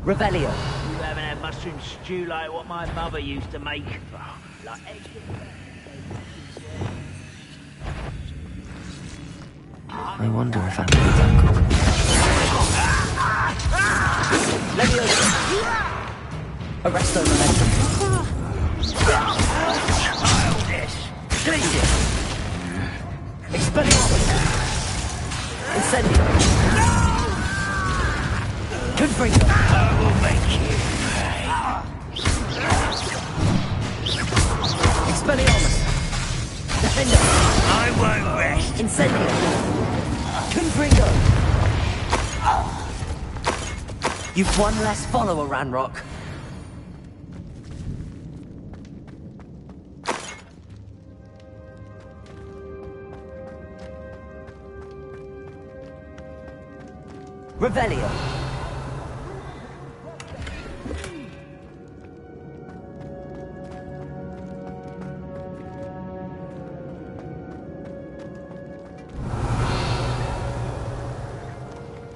Revelio. You haven't had mushroom stew like what my mother used to make. Like eggs. I wonder if Anthony's uncle could be Leviosa. Arresto momentum. Glacier. Expelliarmus. Incendio. Confringo. I will make you pay. Expelliarmus. Defender. I won't rest. Incendio. Confringo. You've one less follower, Ranrock. Revelio.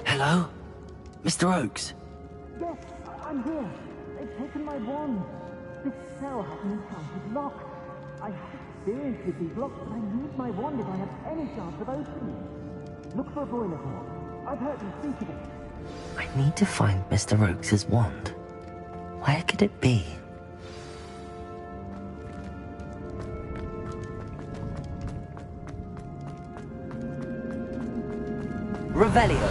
Hello? Mr. Oakes? Yes, I'm here. They've taken my wand. This cell has an enchanted lock. I have experience with these locks, but I need my wand if I have any chance of opening it. Look for a boiler hole. I've heard them speak of it. I need to find Mr. Oakes' wand. Where could it be? Revelio.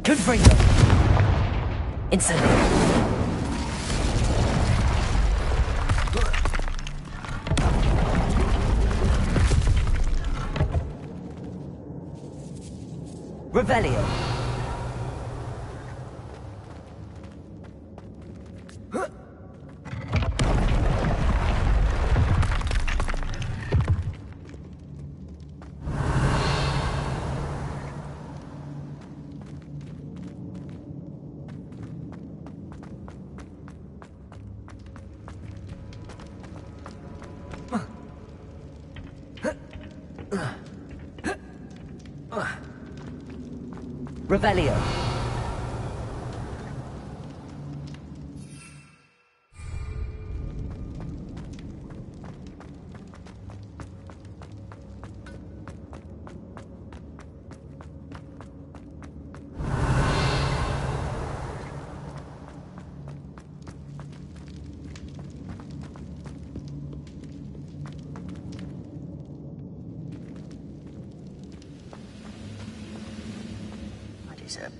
Confringo. Incendio. Revelio. Revelio.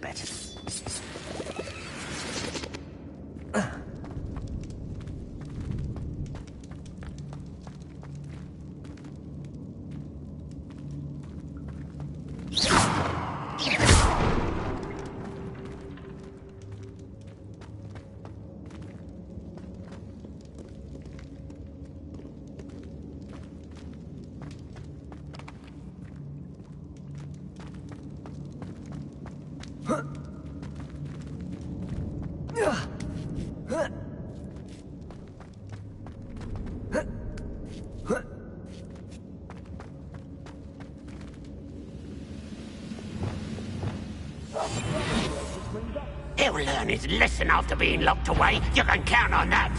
Better. He'll learn his lesson after being locked away. You can count on that.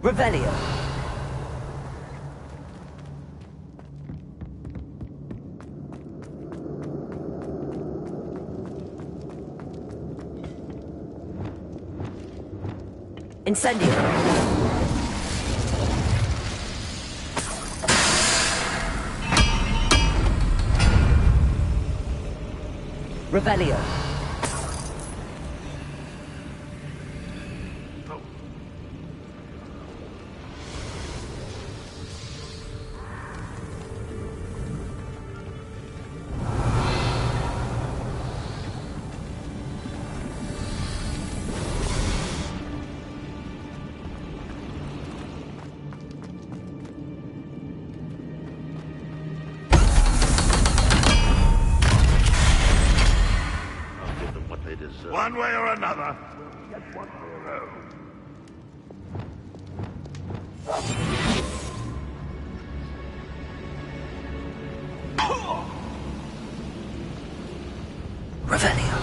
Revelio. Incendio. Revelio. one way or another, we'll get what we're owed. Revelio.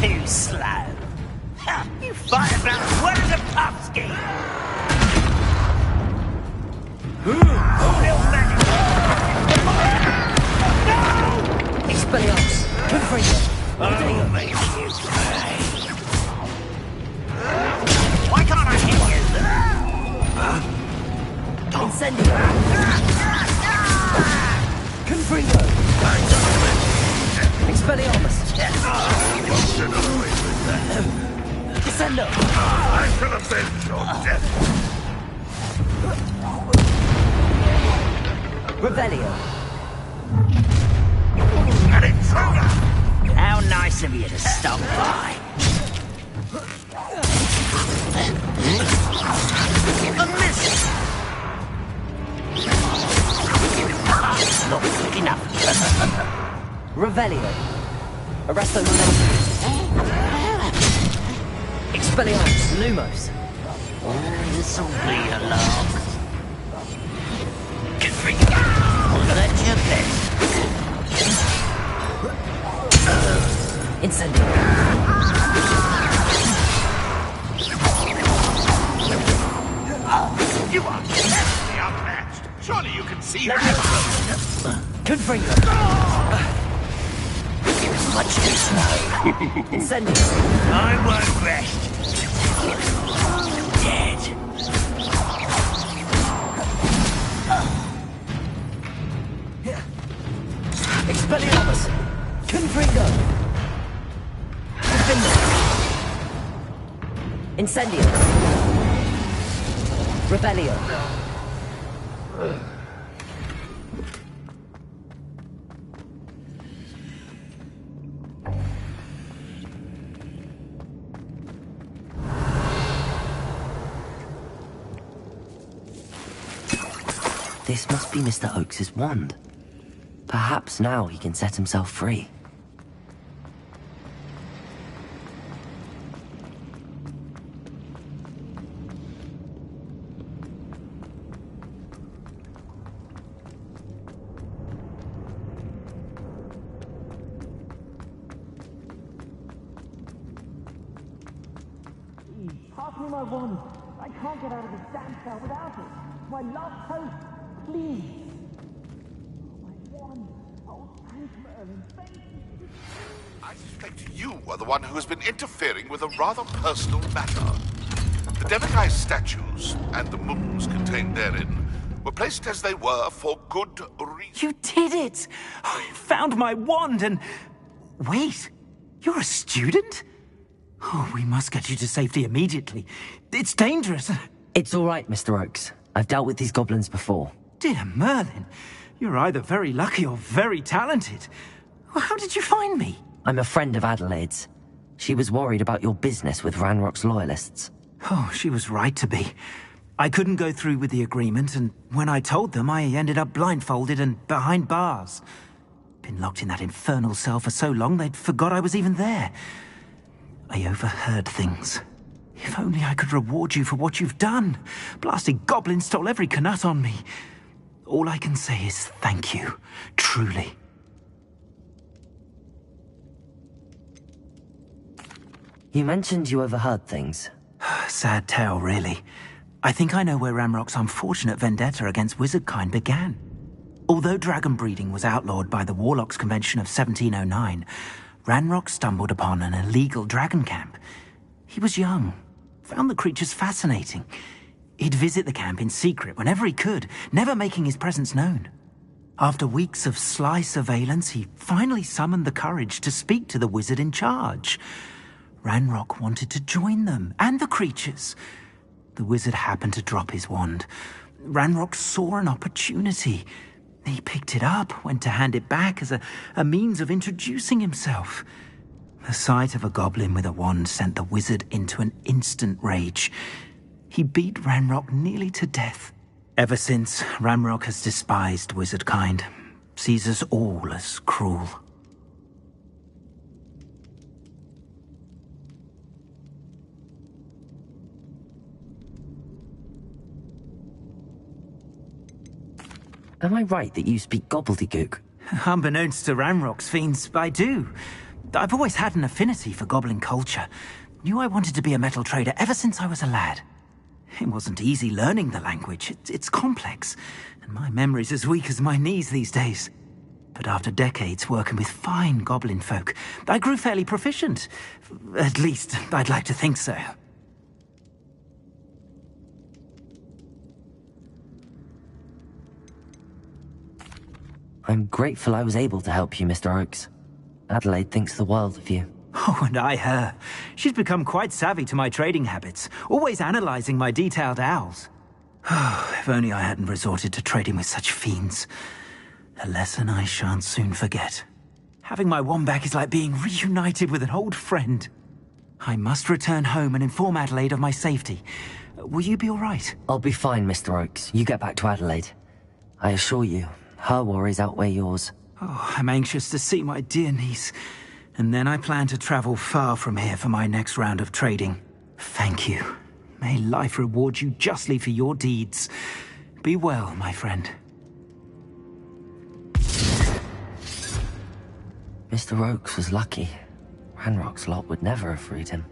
Too slow. You fight about what is a puffski? Little magic. No! Expelliarmus. Confringo. I'll make you pay. Why can't I hit you? Incendio. Confringo. Expelliarmus. Descendo. I shall avenge your death. Revelio. An intruder! How nice of you to stop by. A miss. Not quick enough. Revelio. Arresto Momentum. Expelliarmus. Lumos. This'll be a lark. Let your best. Incendio. You are definitely outmatched. Surely you can see that. Confringo. Much too slow. Incendio. I won't rest. Dead. Expelliarmus. Confringo. Incendio. Revelio. This must be Mr. Oakes's wand. Perhaps now he can set himself free. Pass me my wand. I can't get out of this damn cell without it. My last hope, please. My wand. Oh, thank Merlin. Thank you. I suspect you are the one who has been interfering with a rather personal matter. The Devikai statues and the moons contained therein were placed as they were for good reason. You did it! I found my wand and... Wait, you're a student? Oh, we must get you to safety immediately. It's dangerous. It's all right, Mr. Oakes. I've dealt with these goblins before. Dear Merlin, you're either very lucky or very talented. How did you find me? I'm a friend of Adelaide's. She was worried about your business with Ranrock's loyalists. Oh, she was right to be. I couldn't go through with the agreement, and when I told them, I ended up blindfolded and behind bars. Been locked in that infernal cell for so long, they'd forgot I was even there. I overheard things. If only I could reward you for what you've done. Blasted goblins stole every Knut on me. All I can say is thank you, truly. You mentioned you overheard things. Sad tale, really. I think I know where Ranrock's unfortunate vendetta against wizardkind began. Although dragon breeding was outlawed by the Warlocks Convention of 1709, Ranrock stumbled upon an illegal dragon camp. He was young, found the creatures fascinating. He'd visit the camp in secret whenever he could, never making his presence known. After weeks of sly surveillance, he finally summoned the courage to speak to the wizard in charge. Ranrock wanted to join them, and the creatures. The wizard happened to drop his wand. Ranrock saw an opportunity. He picked it up, went to hand it back as a means of introducing himself. The sight of a goblin with a wand sent the wizard into an instant rage. He beat Ranrock nearly to death. Ever since, Ranrock has despised wizardkind, sees us all as cruel. Am I right that you speak gobbledygook? Unbeknownst to Ranrock's fiends, I do. I've always had an affinity for goblin culture. Knew I wanted to be a metal trader ever since I was a lad. It wasn't easy learning the language. It's complex, and my memory's as weak as my knees these days. But after decades working with fine goblin folk, I grew fairly proficient. At least, I'd like to think so. I'm grateful I was able to help you, Mr. Oakes. Adelaide thinks the world of you. Oh, and I her. She's become quite savvy to my trading habits, always analyzing my detailed owls. Oh, if only I hadn't resorted to trading with such fiends. A lesson I shan't soon forget. Having my wand back is like being reunited with an old friend. I must return home and inform Adelaide of my safety. Will you be all right? I'll be fine, Mr. Oakes. You get back to Adelaide. I assure you, her worries outweigh yours. Oh, I'm anxious to see my dear niece. And then I plan to travel far from here for my next round of trading. Thank you. May life reward you justly for your deeds. Be well, my friend. Mr. Oakes was lucky. Ranrock's lot would never have freed him.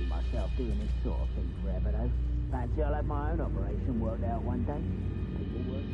Myself doing this sort of thing forever, though. Fancy I'll have my own operation worked out one day. People work.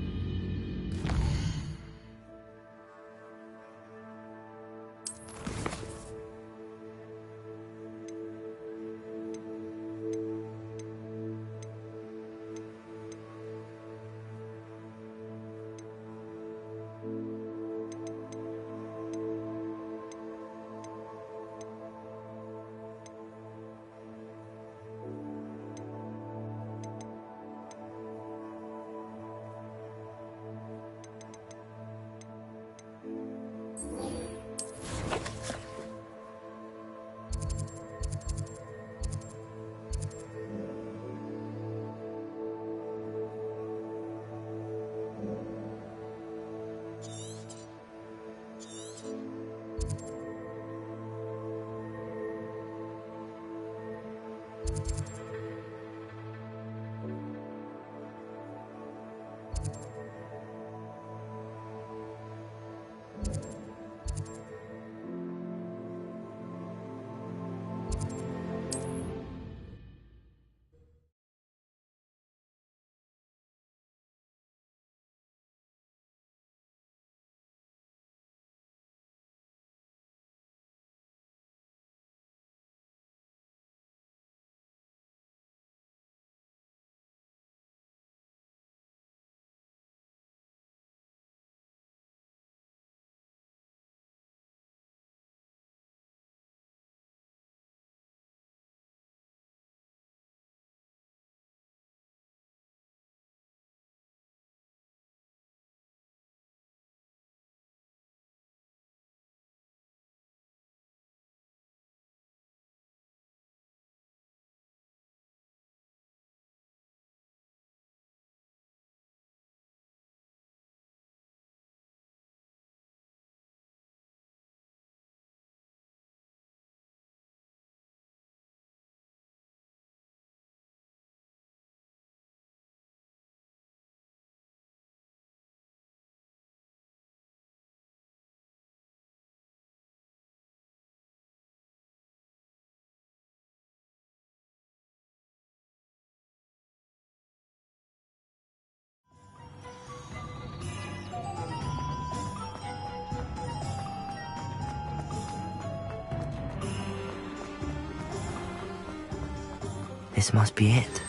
This must be it.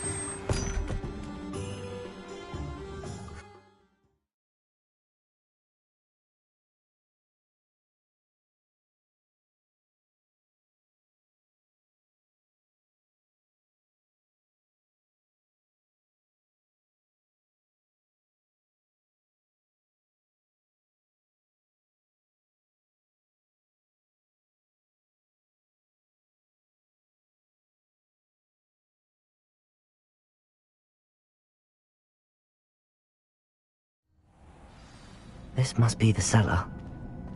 This must be the cellar.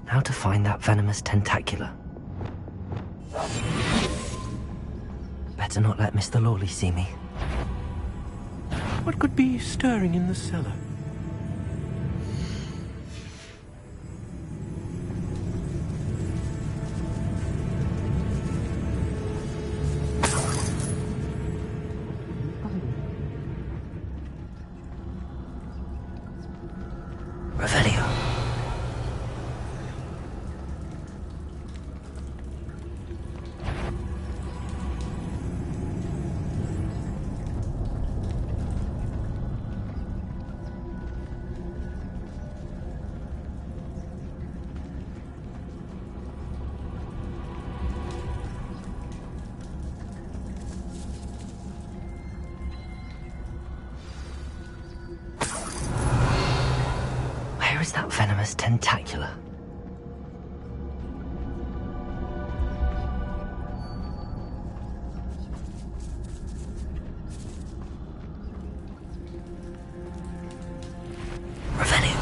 How to find that venomous tentacula? Better not let Mr. Lawley see me. What could be stirring in the cellar? Revelio. Where is that venomous tentacula? Revelio.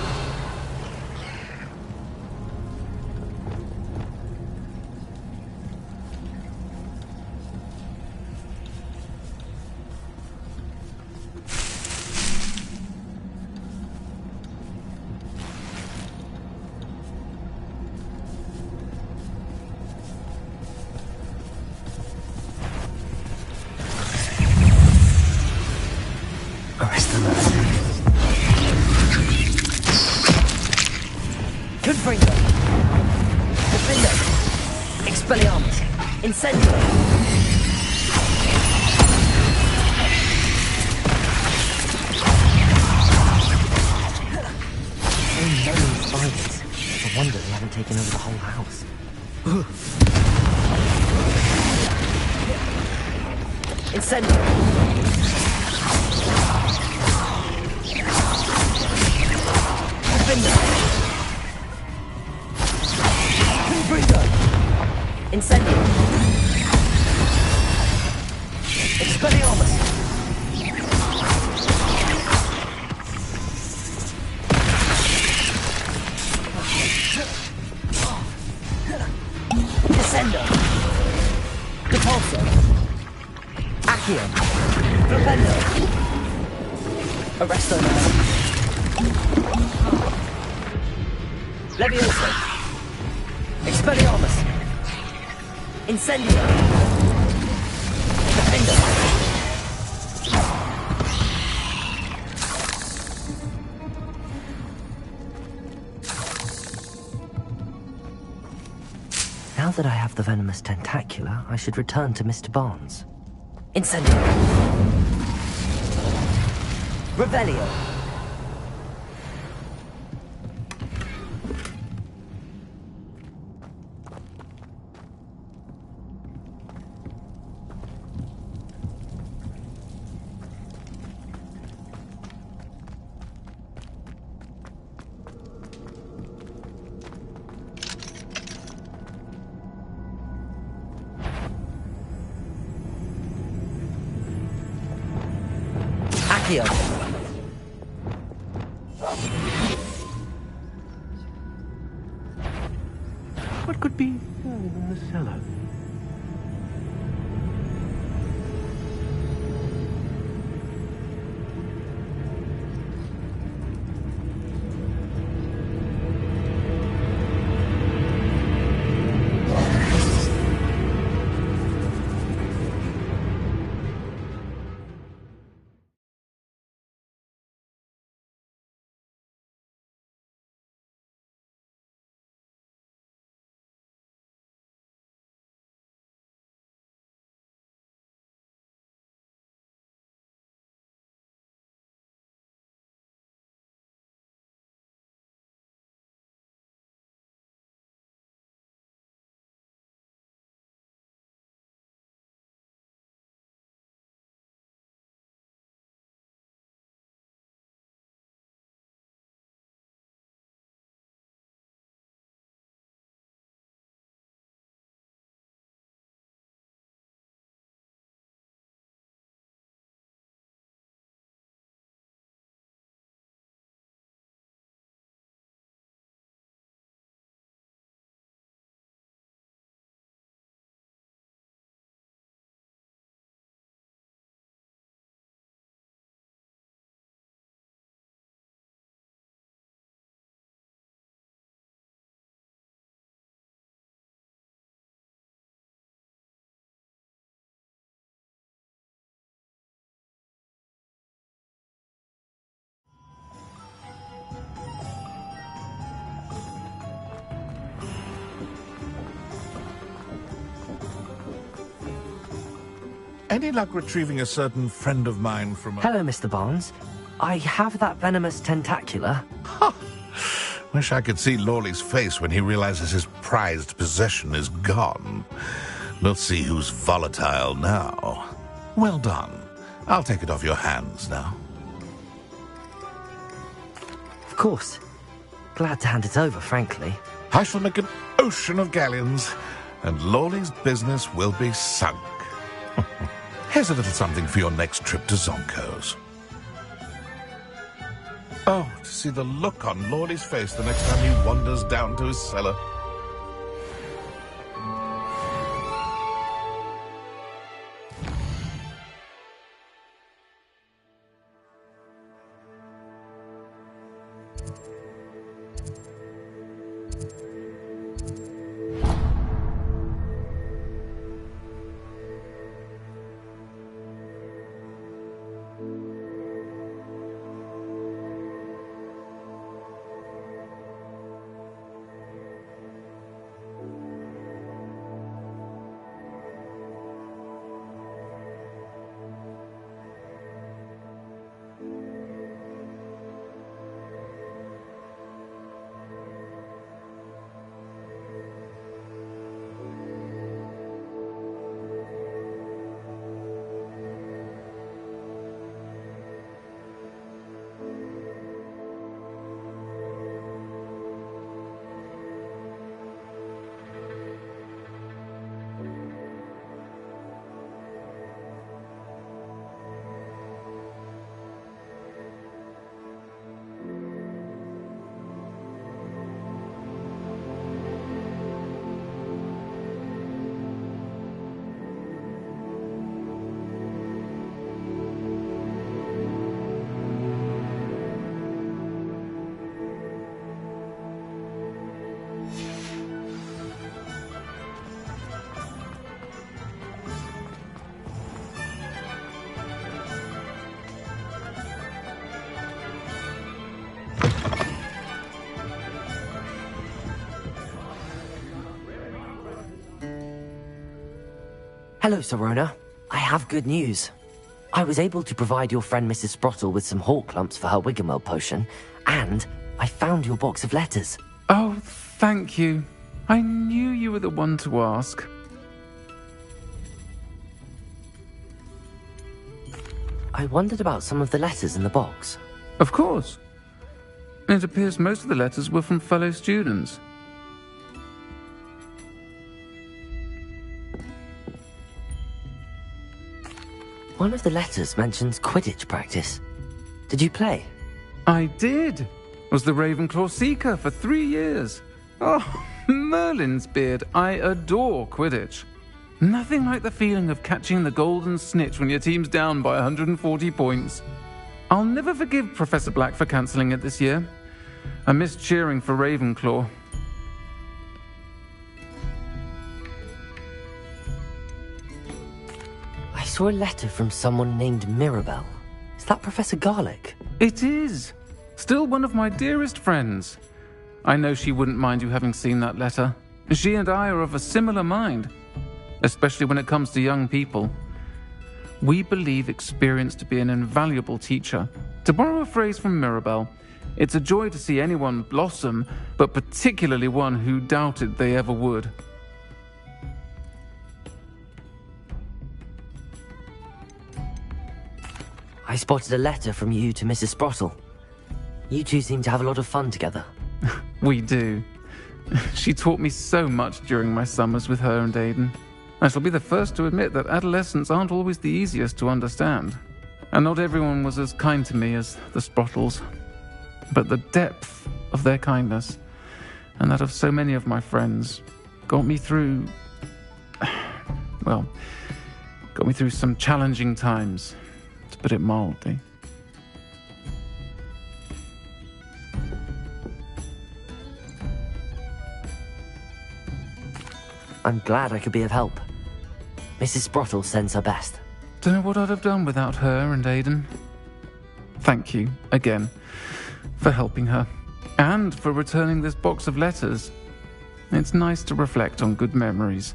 Arrest the man. Confringo. Defendo. Expelliarmus. Incendio. So many spiders. It's a wonder they haven't taken over the whole house. Incendio. Confringo. Incendio. Expelliarmus. Descendo. Depulso. Accio. Flipendo. Arresto. Levioso. Expelliarmus. Incendio. Defendo. Now that I have the venomous tentacula, I should return to Mr. Barnes. Incendio. Revelio. Accio. What could be stirring in the cellar? Any luck retrieving a certain friend of mine from a... Hello, Mr. Barnes. I have that venomous tentacula. Wish I could see Lawley's face when he realizes his prized possession is gone. Let's see who's volatile now. Well done. I'll take it off your hands now. Of course. Glad to hand it over, frankly. I shall make an ocean of galleons, and Lawley's business will be sunk. Here's a little something for your next trip to Zonko's. Oh, to see the look on Lawley's face the next time he wanders down to his cellar. Hello, Sorona. I have good news. I was able to provide your friend Mrs. Sprottle with some hawk lumps for her Wiggenweld potion, and I found your box of letters. Oh, thank you. I knew you were the one to ask. I wondered about some of the letters in the box. Of course. It appears most of the letters were from fellow students. One of the letters mentions Quidditch practice. Did you play? I did. Was the Ravenclaw Seeker for 3 years. Oh, Merlin's beard. I adore Quidditch. Nothing like the feeling of catching the golden snitch when your team's down by 140 points. I'll never forgive Professor Black for cancelling it this year. I missed cheering for Ravenclaw. I saw a letter from someone named Mirabelle. Is that Professor Garlick? It is. Still one of my dearest friends. I know she wouldn't mind you having seen that letter. She and I are of a similar mind, especially when it comes to young people. We believe experience to be an invaluable teacher. To borrow a phrase from Mirabelle, it's a joy to see anyone blossom, but particularly one who doubted they ever would. I spotted a letter from you to Mrs. Sprottle. You two seem to have a lot of fun together. We do. She taught me so much during my summers with her and Aidan. I shall be the first to admit that adolescents aren't always the easiest to understand. And not everyone was as kind to me as the Sprottles. But the depth of their kindness, and that of so many of my friends, got me through... well, got me through some challenging times, to put it mildly. I'm glad I could be of help. Mrs. Sprottle sends her best. Don't know what I'd have done without her and Aidan. Thank you, again, for helping her, and for returning this box of letters. It's nice to reflect on good memories.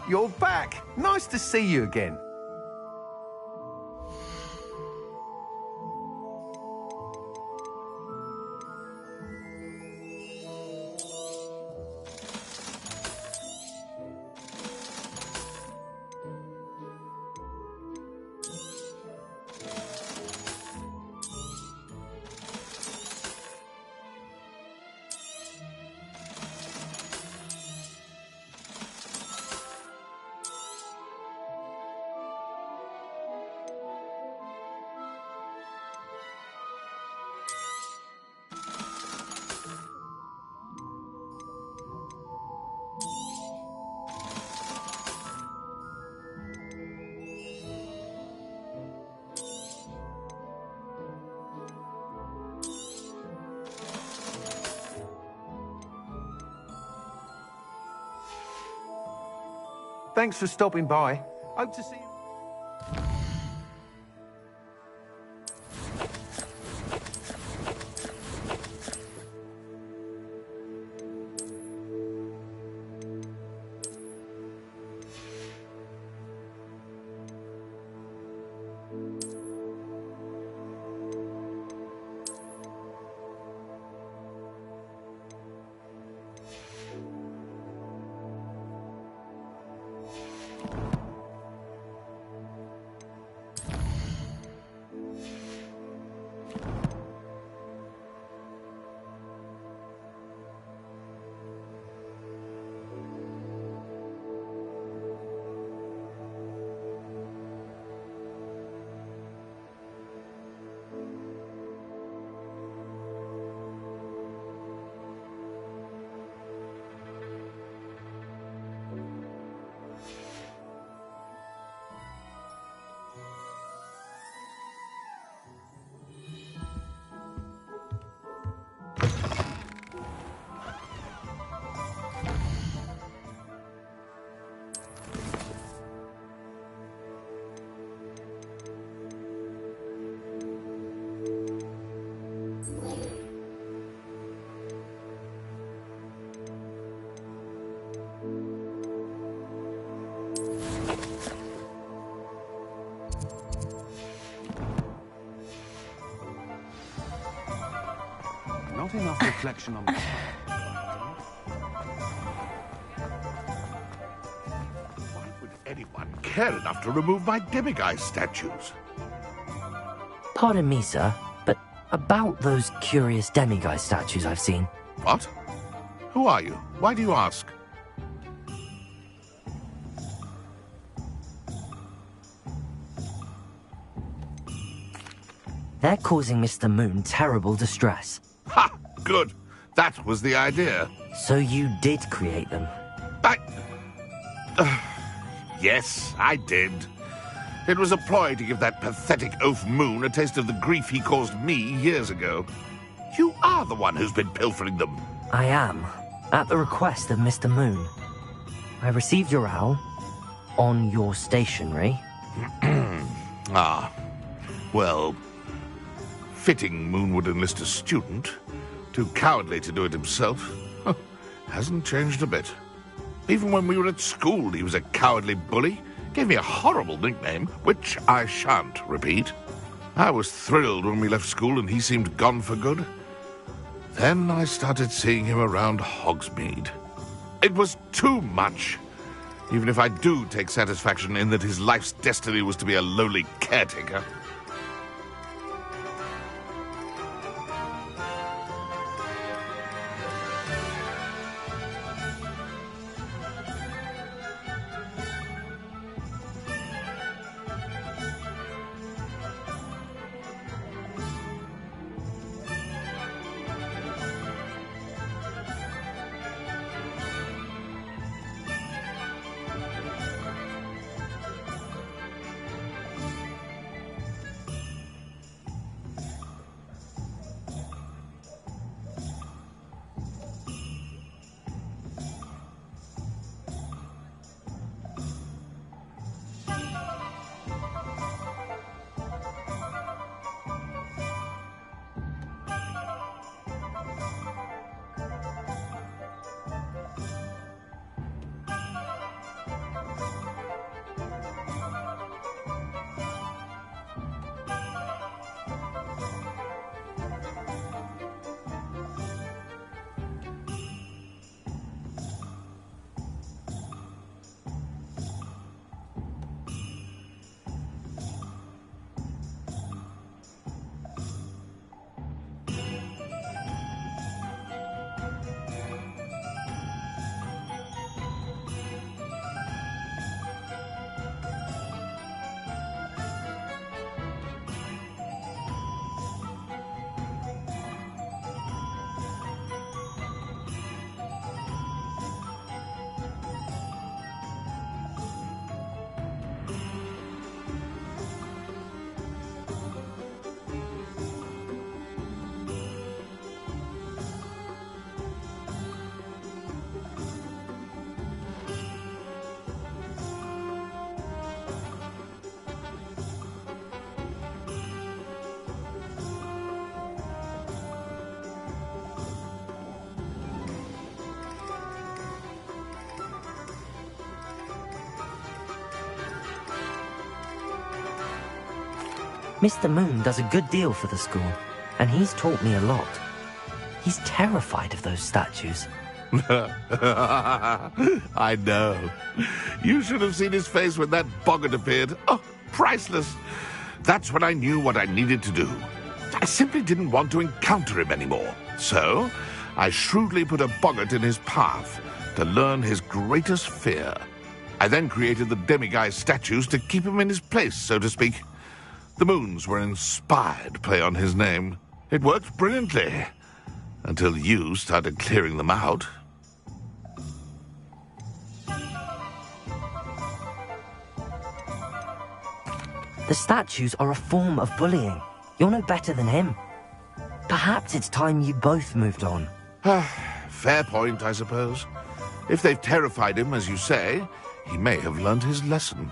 you're back. Nice to see you again. Thanks for stopping by. Hope to see you. Not enough reflection on the Why would anyone care enough to remove my demiguise statues? Pardon me, sir, but about those curious demiguise statues I've seen. What? Who are you? Why do you ask? They're causing Mr. Moon terrible distress. Ha! Good. That was the idea. So you did create them? Yes, I did. It was a ploy to give that pathetic oaf Moon a taste of the grief he caused me years ago. You are the one who's been pilfering them. I am, at the request of Mr. Moon. I received your owl on your stationery. Ah, well, fitting Moon would enlist a student. Too cowardly to do it himself. Hasn't changed a bit. Even when we were at school, he was a cowardly bully. Gave me a horrible nickname, which I shan't repeat. I was thrilled when we left school and he seemed gone for good. Then I started seeing him around Hogsmeade. It was too much. Even if I do take satisfaction in that his life's destiny was to be a lowly caretaker. Mr. Moon does a good deal for the school, and he's taught me a lot. He's terrified of those statues. I know. You should have seen his face when that boggart appeared. Oh, priceless. That's when I knew what I needed to do. I simply didn't want to encounter him anymore. So, I shrewdly put a boggart in his path to learn his greatest fear. I then created the demiguise statues to keep him in his place, so to speak. The moons were an inspired play on his name. It worked brilliantly. Until you started clearing them out. The statues are a form of bullying. You're no better than him. Perhaps it's time you both moved on. Fair point, I suppose. If they've terrified him, as you say, he may have learned his lesson.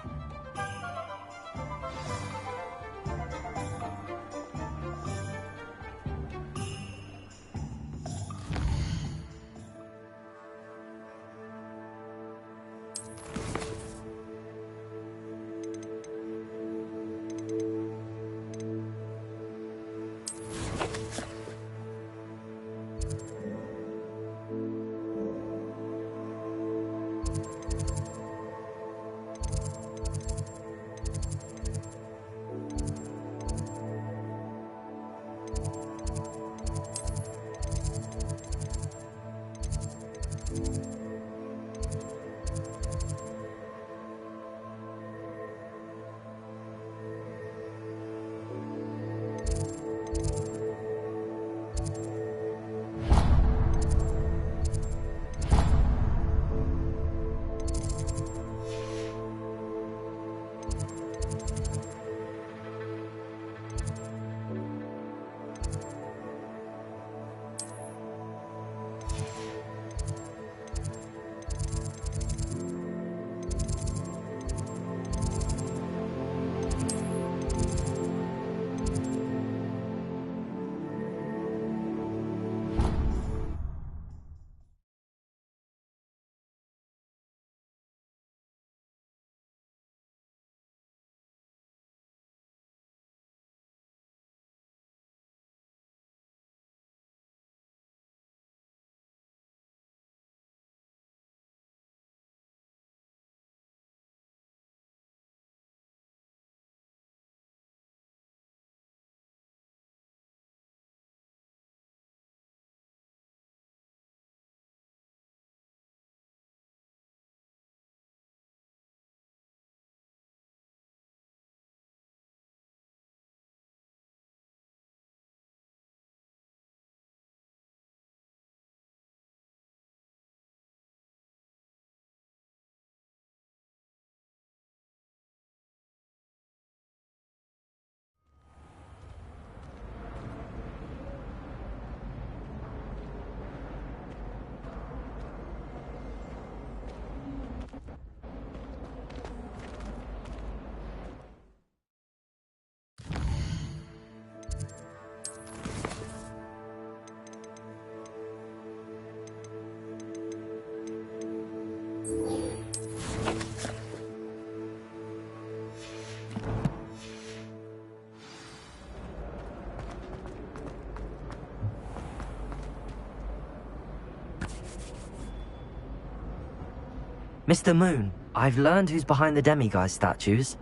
Mr. Moon, I've learned who's behind the demiguise statues.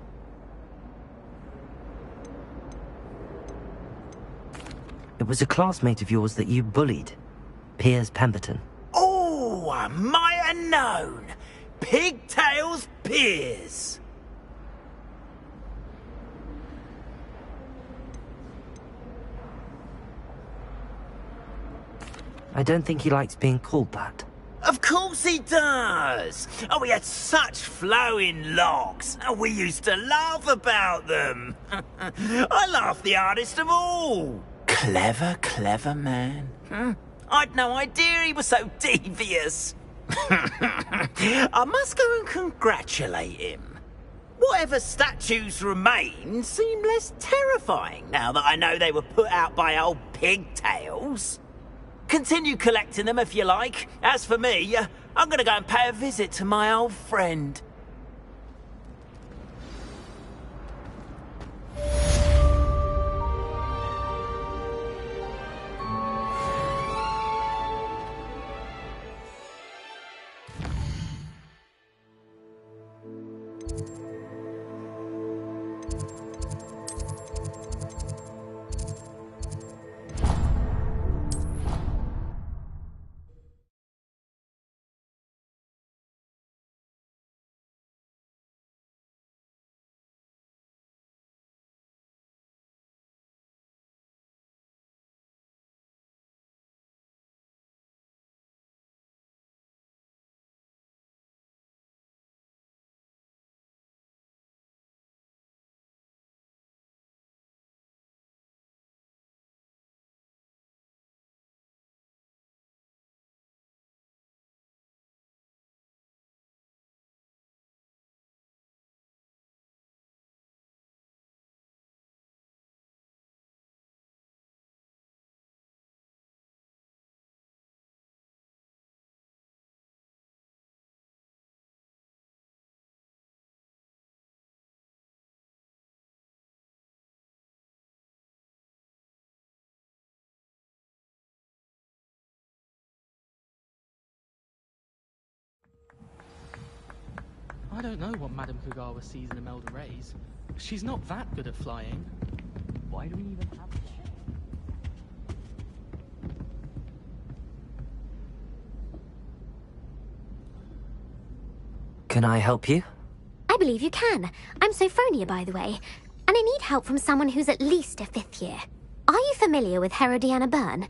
It was a classmate of yours that you bullied, Piers Pemberton. Oh, I might have known. Pigtails Piers. I don't think he likes being called that. Of course he does! Oh, he had such flowing locks, and we used to laugh about them. I laughed the hardest of all. Clever, clever man. I'd no idea he was so devious. I must go and congratulate him. Whatever statues remain seem less terrifying now that I know they were put out by old pigtails. Continue collecting them if you like. As for me, I'm going to go and pay a visit to my old friend. I don't know what Madame Kugawa sees in Imelda Reyes. She's not that good at flying. Why do we even have her? Can I help you? I believe you can. I'm Sophronia, by the way, and I need help from someone who's at least a 5th year. Are you familiar with Herodiana Byrne?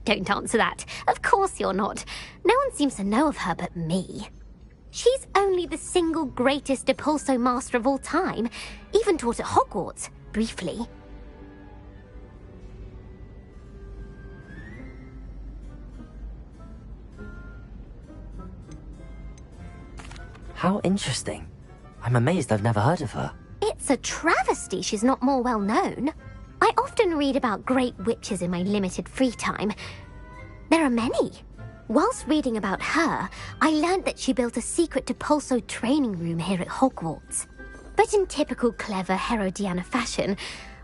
Don't answer that. Of course you're not. No one seems to know of her but me. She's only the single greatest Depulso master of all time, even taught at Hogwarts, briefly. How interesting. I'm amazed I've never heard of her. It's a travesty she's not more well known. I often read about great witches in my limited free time. There are many. Whilst reading about her, I learned that she built a secret Depulso training room here at Hogwarts. But in typical clever Herodiana fashion,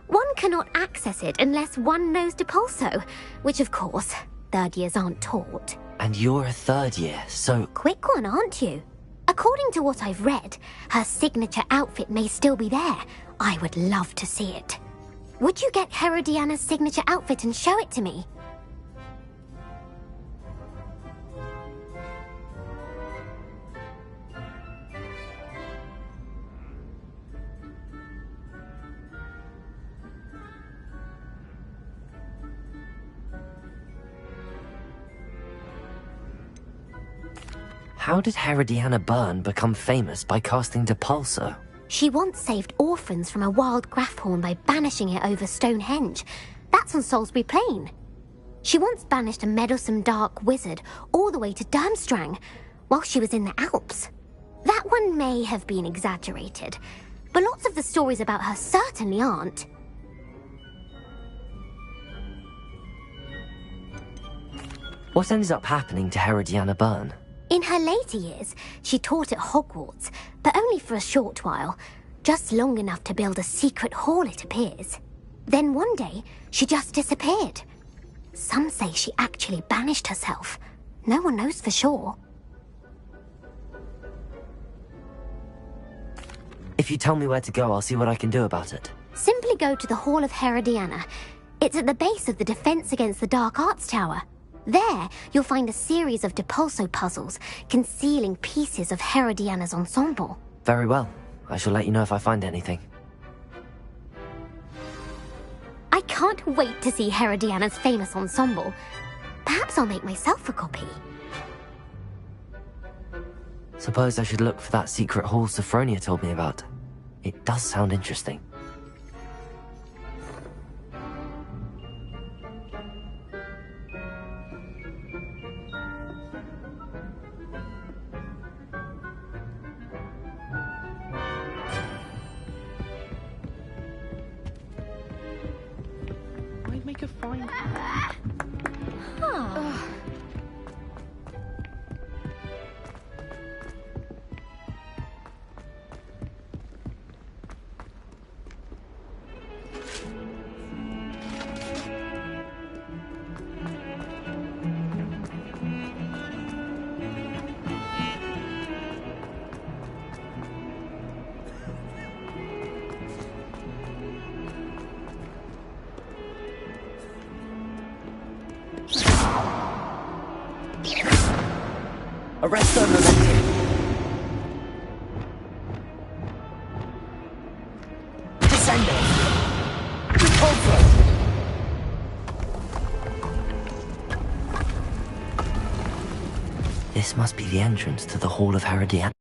one cannot access it unless one knows Depulso, which of course, 3rd years aren't taught. And you're a 3rd year, so... Quick one, aren't you? According to what I've read, her signature outfit may still be there. I would love to see it. Would you get Herodiana's signature outfit and show it to me? How did Herodiana Byrne become famous by casting Depulso? She once saved orphans from a wild Grafhorn by banishing it over Stonehenge. That's on Salisbury Plain. She once banished a meddlesome dark wizard all the way to Durmstrang while she was in the Alps. That one may have been exaggerated, but lots of the stories about her certainly aren't. What ended up happening to Herodiana Byrne? In her later years, she taught at Hogwarts, but only for a short while, just long enough to build a secret hall, it appears. Then one day, she just disappeared. Some say she actually banished herself. No one knows for sure. If you tell me where to go, I'll see what I can do about it. Simply go to the Hall of Herodiana. It's at the base of the Defense Against the Dark Arts Tower. There, you'll find a series of Depulso puzzles concealing pieces of Herodiana's ensemble. Very well. I shall let you know if I find anything. I can't wait to see Herodiana's famous ensemble. Perhaps I'll make myself a copy. Suppose I should look for that secret hall Sophronia told me about. It does sound interesting. I'd make a fine... Arresto Momentum. Descendo. Repulso. This must be the entrance to the Hall of Herodiana.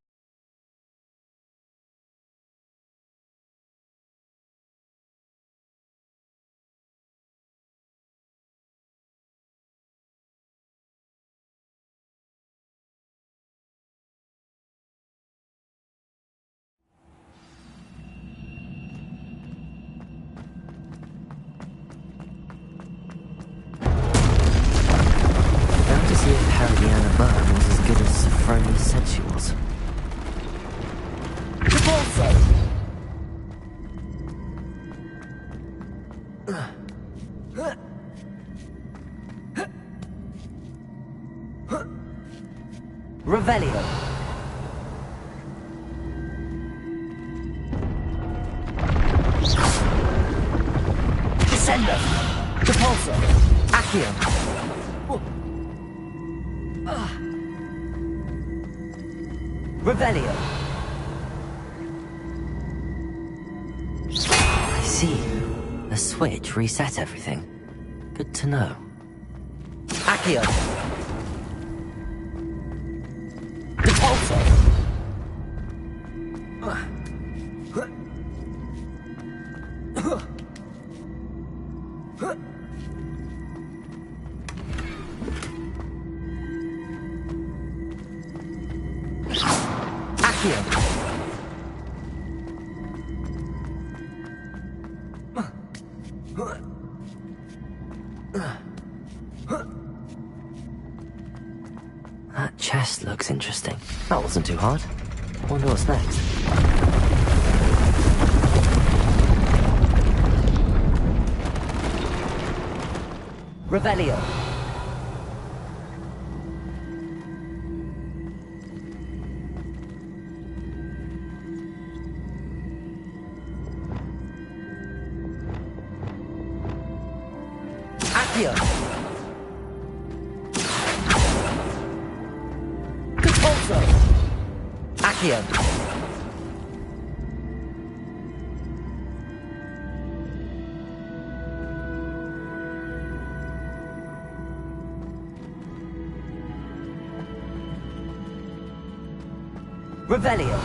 See if Herodiana Byrne was as good as Sophronia said she was. Revelio. Accio. Revelio. I see. The switch reset everything. Good to know. Accio. Repulsor. Accio. That chest looks interesting. That wasn't too hard. I wonder what's next. Revelio. Accio. Repulsor. Accio. Revelio.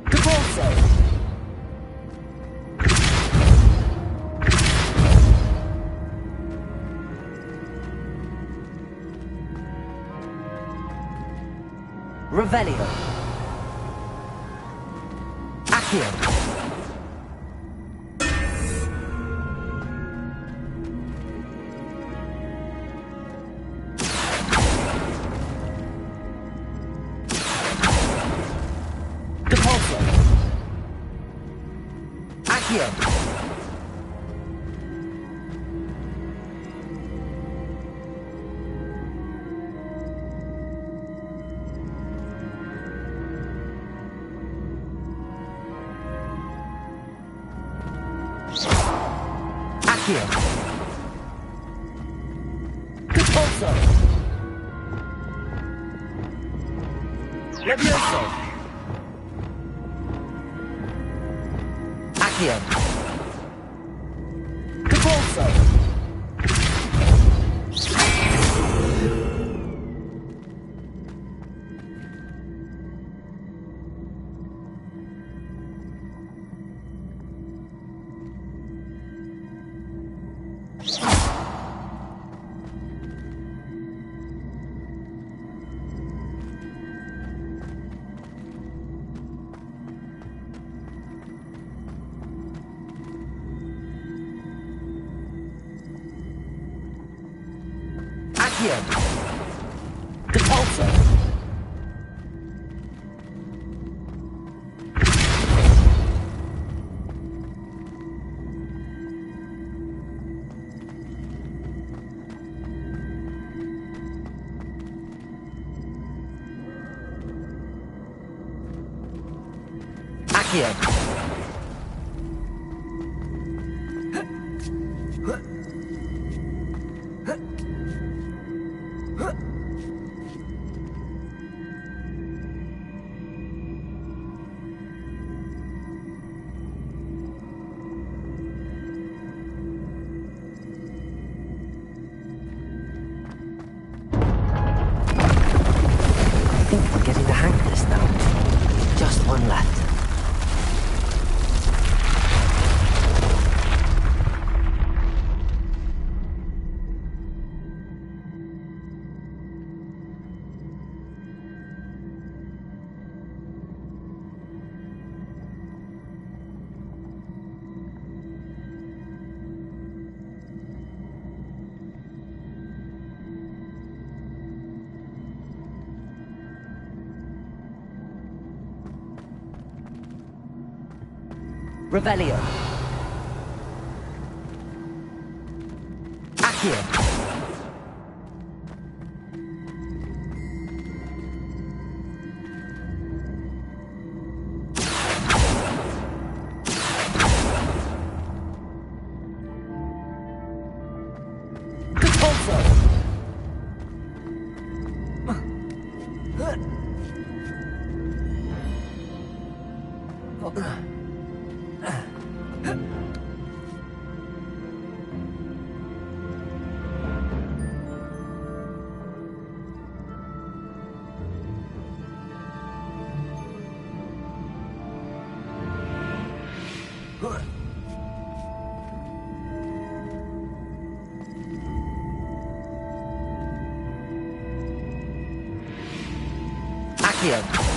Repulsor. Revelio. Accio. Repulsor. Accio. Accio. Repulsor. Levioso. Accio. Repulsor. Accio. Repulsor. Accio. I think we're getting the hang of this now. Just one left. Revelio. here. Accio.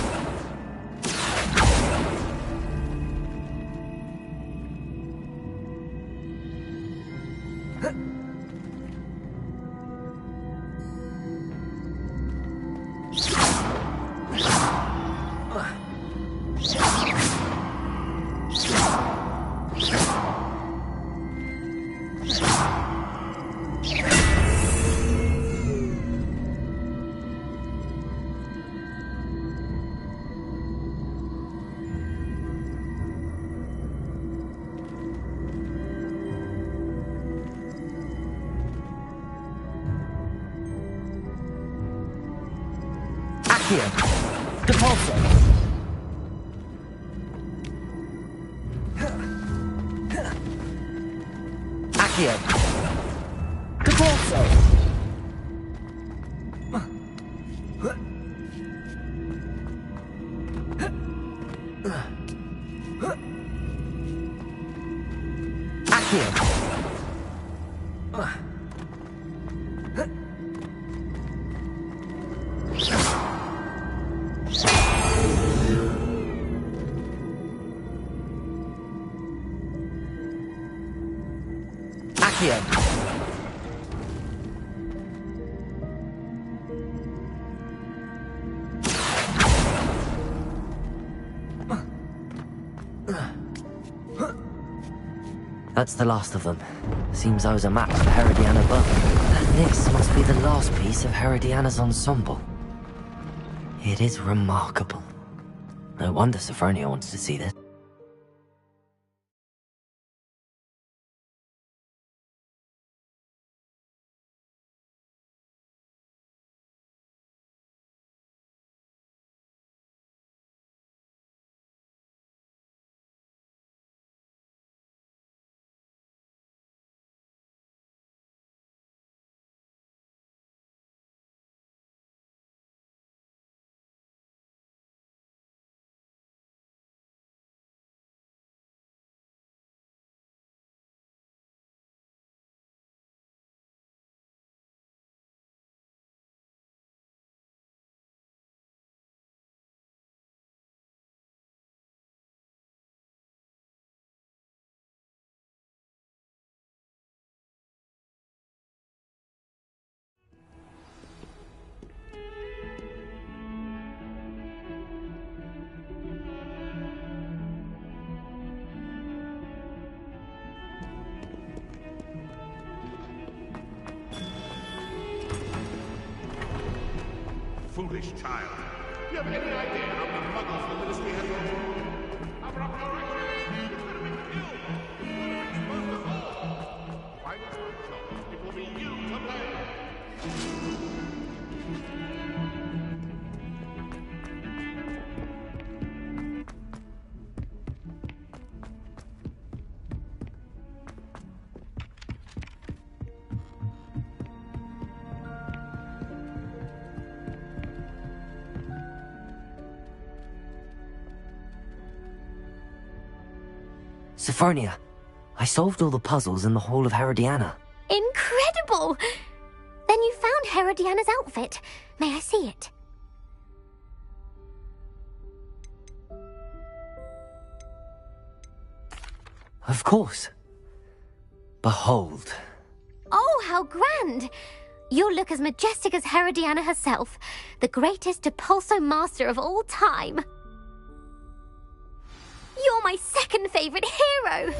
Here. Depulso. Accio. Depulso. Accio. Accio. That's the last of them. Seems I was a match for Herodiana Buck. And this must be the last piece of Herodiana's ensemble. It is remarkable. No wonder Sophronia wants to see this. Foolish child. Do you have any idea how many muggles the Ministry has removed? Cover up your actions! You could have been killed! You could have exposed us all! Why was my choice? It will be you to blame! Sophronia, I solved all the puzzles in the Hall of Herodiana. Incredible! Then you found Herodiana's outfit. May I see it? Of course. Behold. Oh, how grand! You'll look as majestic as Herodiana herself, the greatest Depulso master of all time. You're my second favorite hero!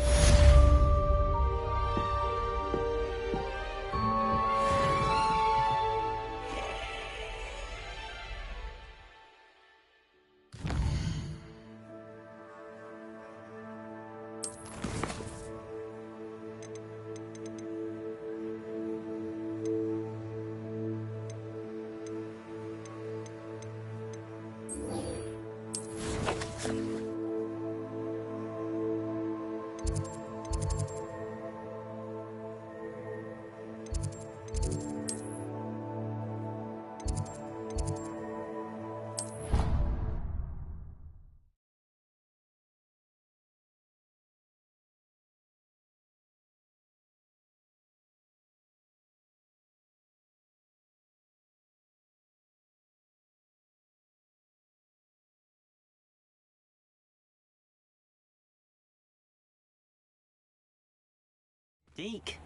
Deke.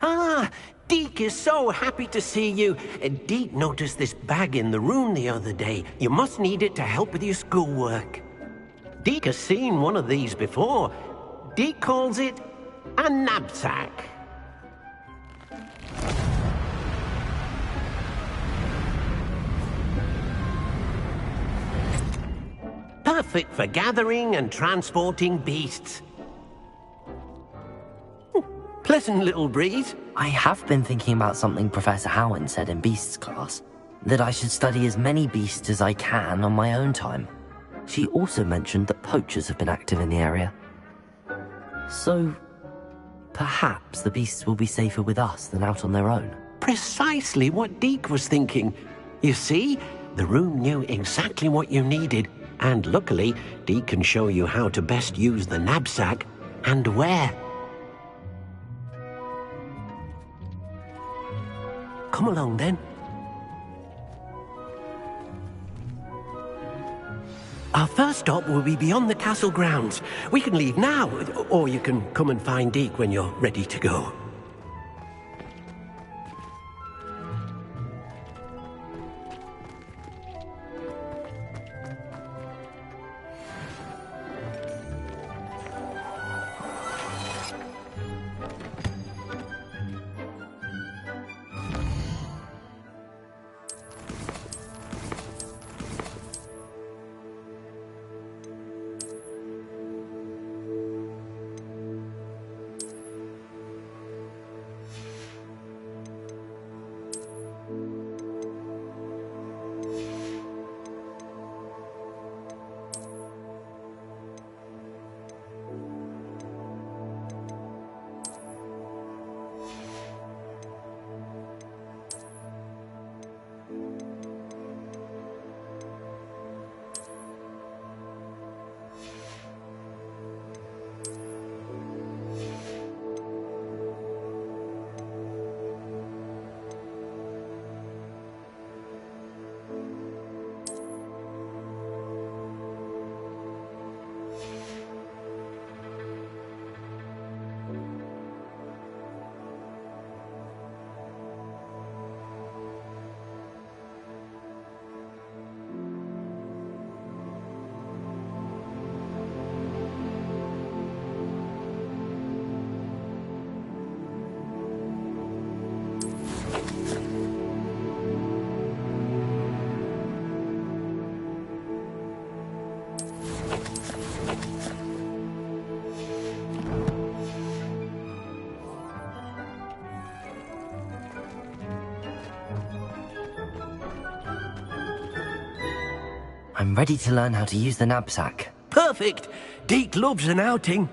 Ah, Deke is so happy to see you. Deke noticed this bag in the room the other day. You must need it to help with your schoolwork. Deke has seen one of these before. Deke calls it a knapsack. Perfect for gathering and transporting beasts. Pleasant little breeze. I have been thinking about something Professor Howard said in Beasts class, that I should study as many beasts as I can on my own time. She also mentioned that poachers have been active in the area. So, perhaps the beasts will be safer with us than out on their own. Precisely what Deke was thinking. You see, the room knew exactly what you needed, and luckily, Deke can show you how to best use the knapsack and where. Come along then. Our first stop will be beyond the castle grounds. We can leave now, or you can come and find Deke when you're ready to go. I'm ready to learn how to use the knapsack. Perfect! Deke loves an outing.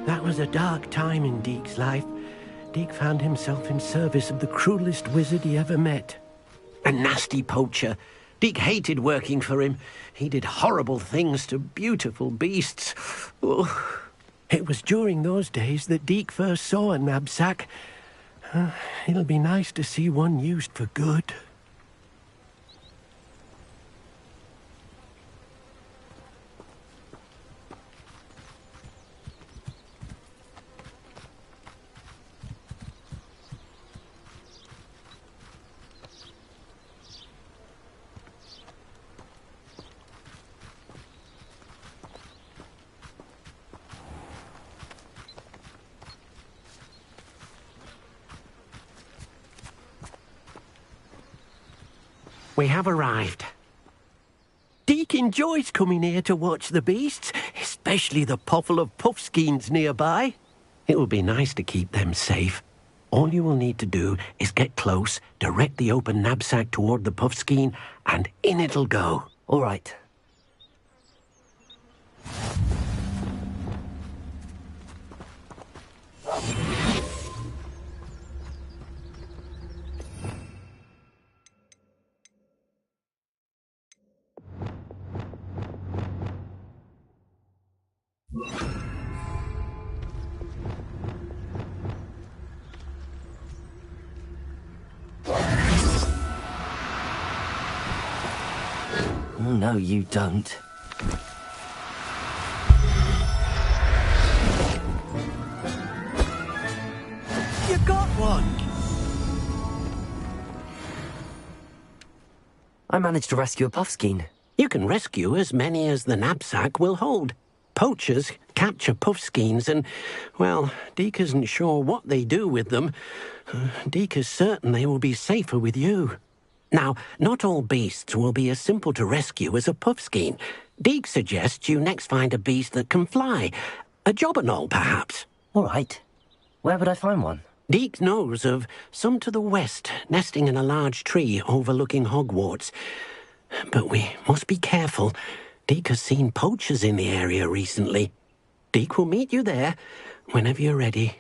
That was a dark time in Deke's life. Deke found himself in service of the cruelest wizard he ever met. A nasty poacher. Deke hated working for him. He did horrible things to beautiful beasts. Oh. It was during those days that Deke first saw a knapsack. It'll be nice to see one used for good. we have arrived. Deke enjoys coming here to watch the beasts, especially the potful of puffskeins nearby. It will be nice to keep them safe. All you will need to do is get close, direct the open knapsack toward the puffskein, and in it'll go. All right. No, you don't. You got one! I managed to rescue a puffskein. You can rescue as many as the knapsack will hold. Poachers capture puffskeins and, well, Deke isn't sure what they do with them. Deke is certain they will be safer with you. Now, not all beasts will be as simple to rescue as a puffskein. Deke suggests you next find a beast that can fly. A jobberknoll, perhaps. All right. Where would I find one? Deke knows of some to the west, nesting in a large tree overlooking Hogwarts. But we must be careful. Deke has seen poachers in the area recently. Deke will meet you there whenever you're ready.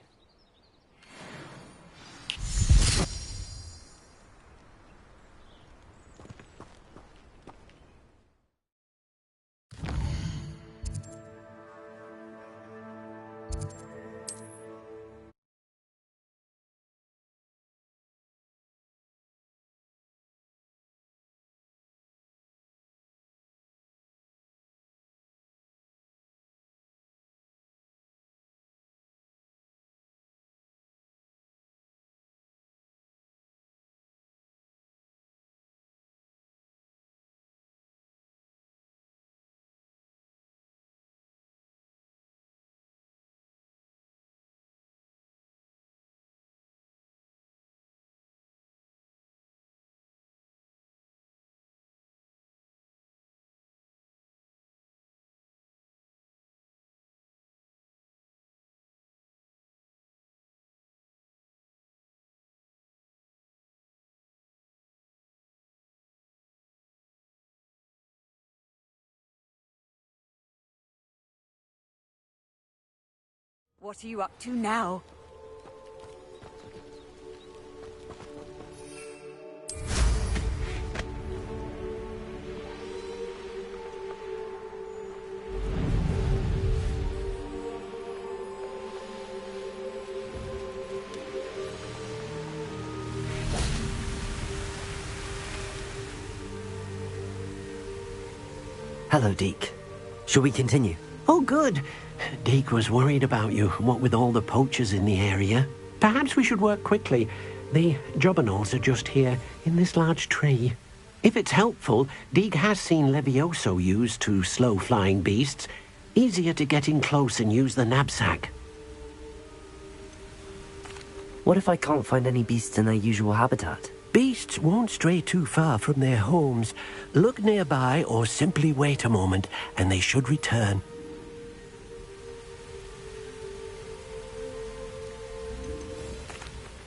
What are you up to now? Hello, Deke. Shall we continue? Oh, good. Deke was worried about you, what with all the poachers in the area. Perhaps we should work quickly. The jobberknolls are just here, in this large tree. If it's helpful, Deke has seen Levioso used to slow flying beasts. Easier to get in close and use the knapsack. What if I can't find any beasts in their usual habitat? Beasts won't stray too far from their homes. Look nearby or simply wait a moment, and they should return.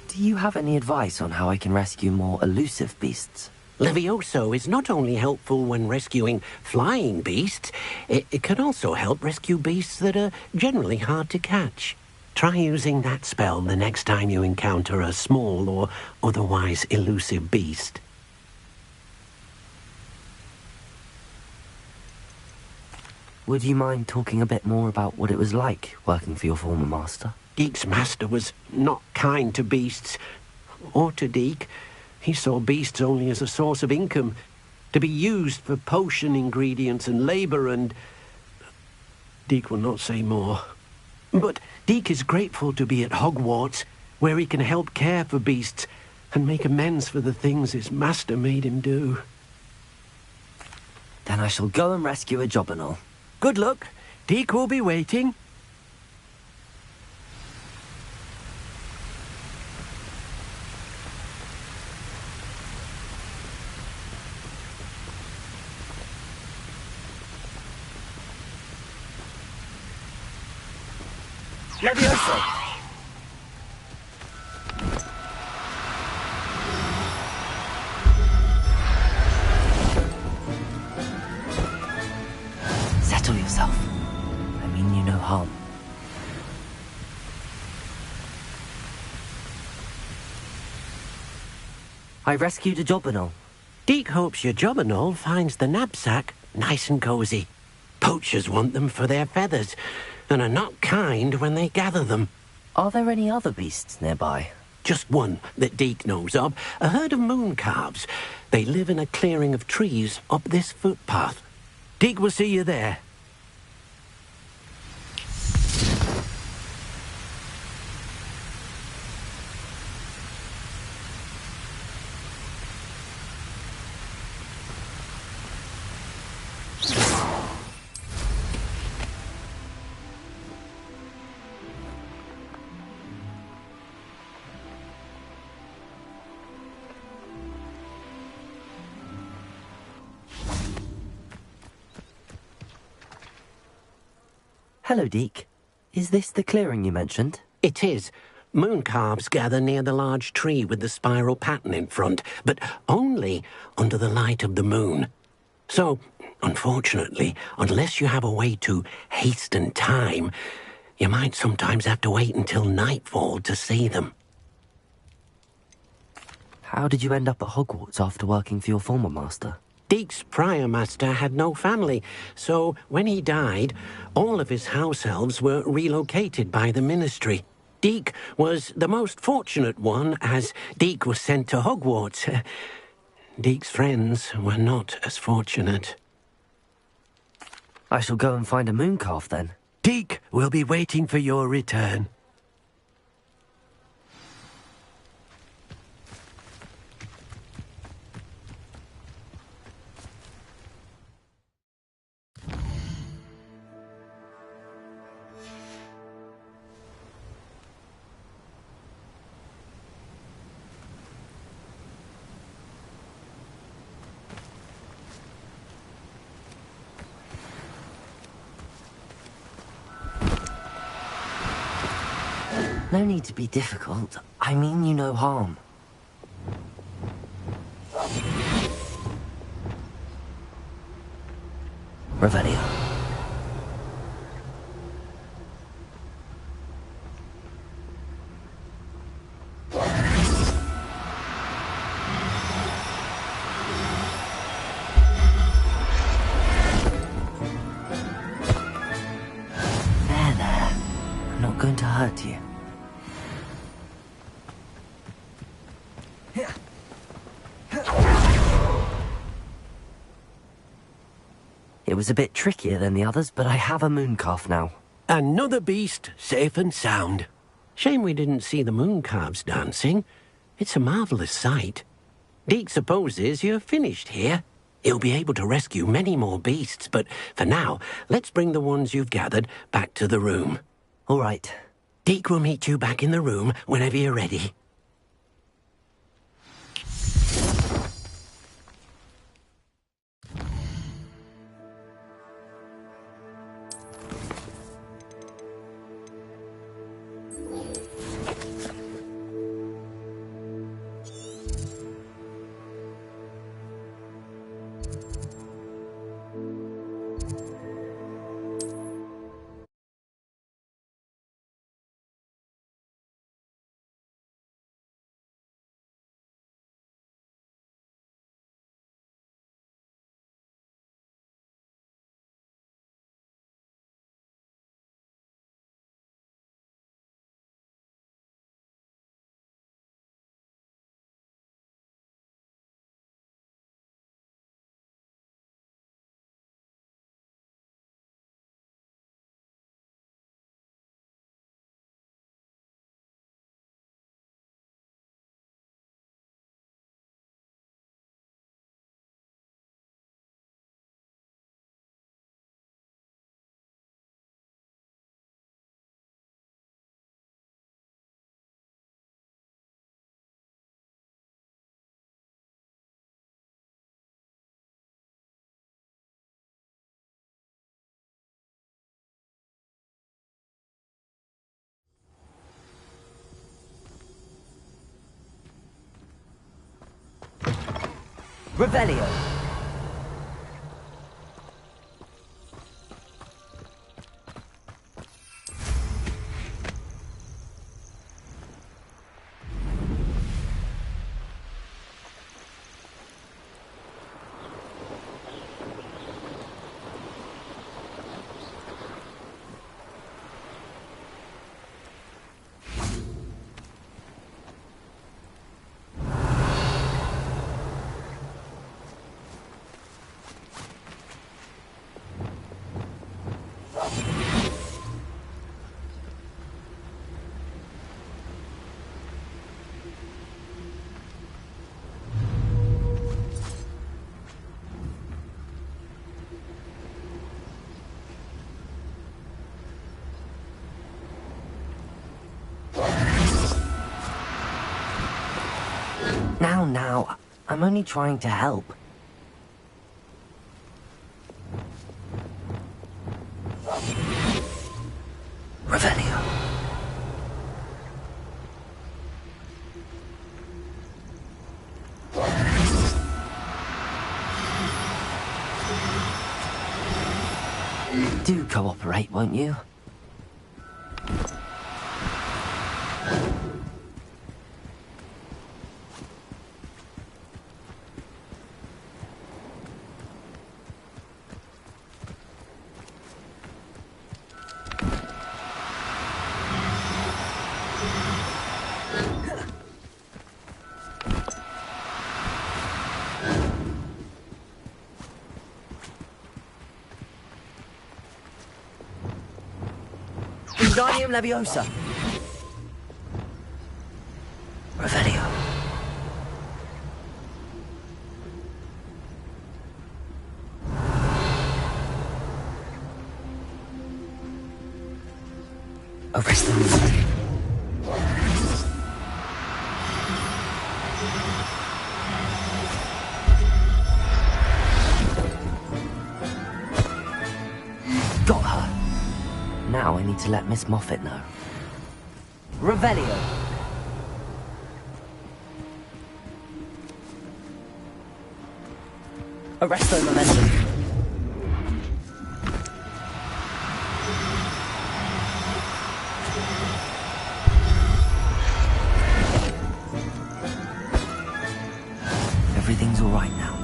Do you have any advice on how I can rescue more elusive beasts? Levioso is not only helpful when rescuing flying beasts, it can also help rescue beasts that are generally hard to catch. Try using that spell the next time you encounter a small or otherwise elusive beast. Would you mind talking a bit more about what it was like working for your former master? Deke's master was not kind to beasts, or to Deke. He saw beasts only as a source of income, to be used for potion ingredients and labour, and Deke will not say more. But Deke is grateful to be at Hogwarts, where he can help care for beasts and make amends for the things his master made him do. Then I shall go and rescue a jobberknoll. Good luck. Deke will be waiting. Levioso! Settle yourself. I mean you no harm. I rescued a Jobberknoll. Deek hopes your Jobberknoll finds the knapsack nice and cozy. Poachers want them for their feathers, and are not kind when they gather them. Are there any other beasts nearby? Just one that Deek knows of, a herd of moon calves. They live in a clearing of trees up this footpath. Deek will see you there. Hello, Deek. Is this the clearing you mentioned? It is. Moon calves gather near the large tree with the spiral pattern in front, but only under the light of the moon. So, unfortunately, unless you have a way to hasten time, you might sometimes have to wait until nightfall to see them. How did you end up at Hogwarts after working for your former master? Deek's prior master had no family, so when he died, all of his house elves were relocated by the ministry. Deek was the most fortunate one, as Deek was sent to Hogwarts. Deek's friends were not as fortunate. I shall go and find a moon calf then. Deek will be waiting for your return. No need to be difficult. I mean you no harm. Revelio. There. I'm not going to hurt you. It was a bit trickier than the others, but I have a moon calf now. Another beast, safe and sound. Shame we didn't see the moon calves dancing. It's a marvellous sight. Deek supposes you're finished here. He'll be able to rescue many more beasts, but for now, let's bring the ones you've gathered back to the room. All right. Deek will meet you back in the room whenever you're ready. Revelio. Now, I'm only trying to help. Revelio. Do cooperate, won't you? Wingardium Leviosa. Revelio. Arrest them. Got her. Now I need to let Miss Moffat know. Revelio. Arresto momentum. Everything's all right now.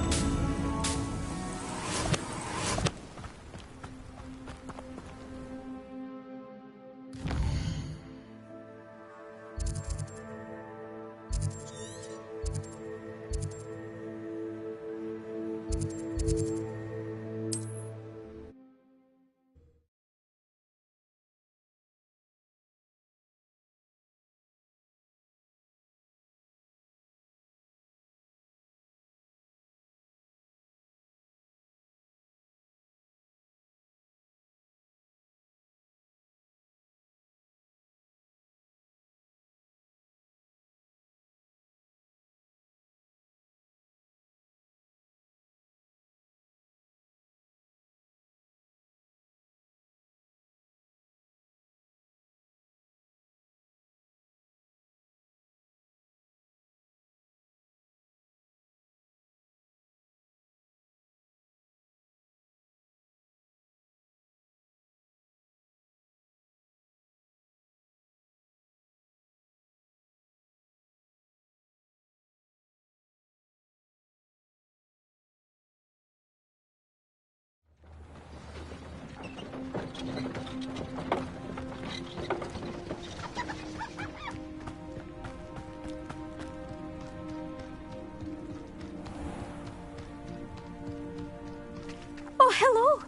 Oh, hello.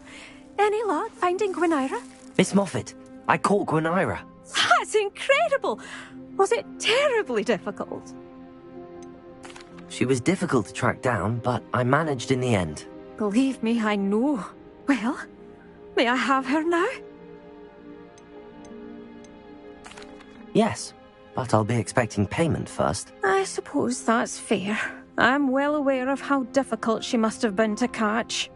Any luck finding Gwynaira? Miss Moffat, I caught Gwynaira. That's incredible. Was it terribly difficult? She was difficult to track down, but I managed in the end. Believe me, I know. Well, may I have her now? Yes, but I'll be expecting payment first. I suppose that's fair. I'm well aware of how difficult she must have been to catch.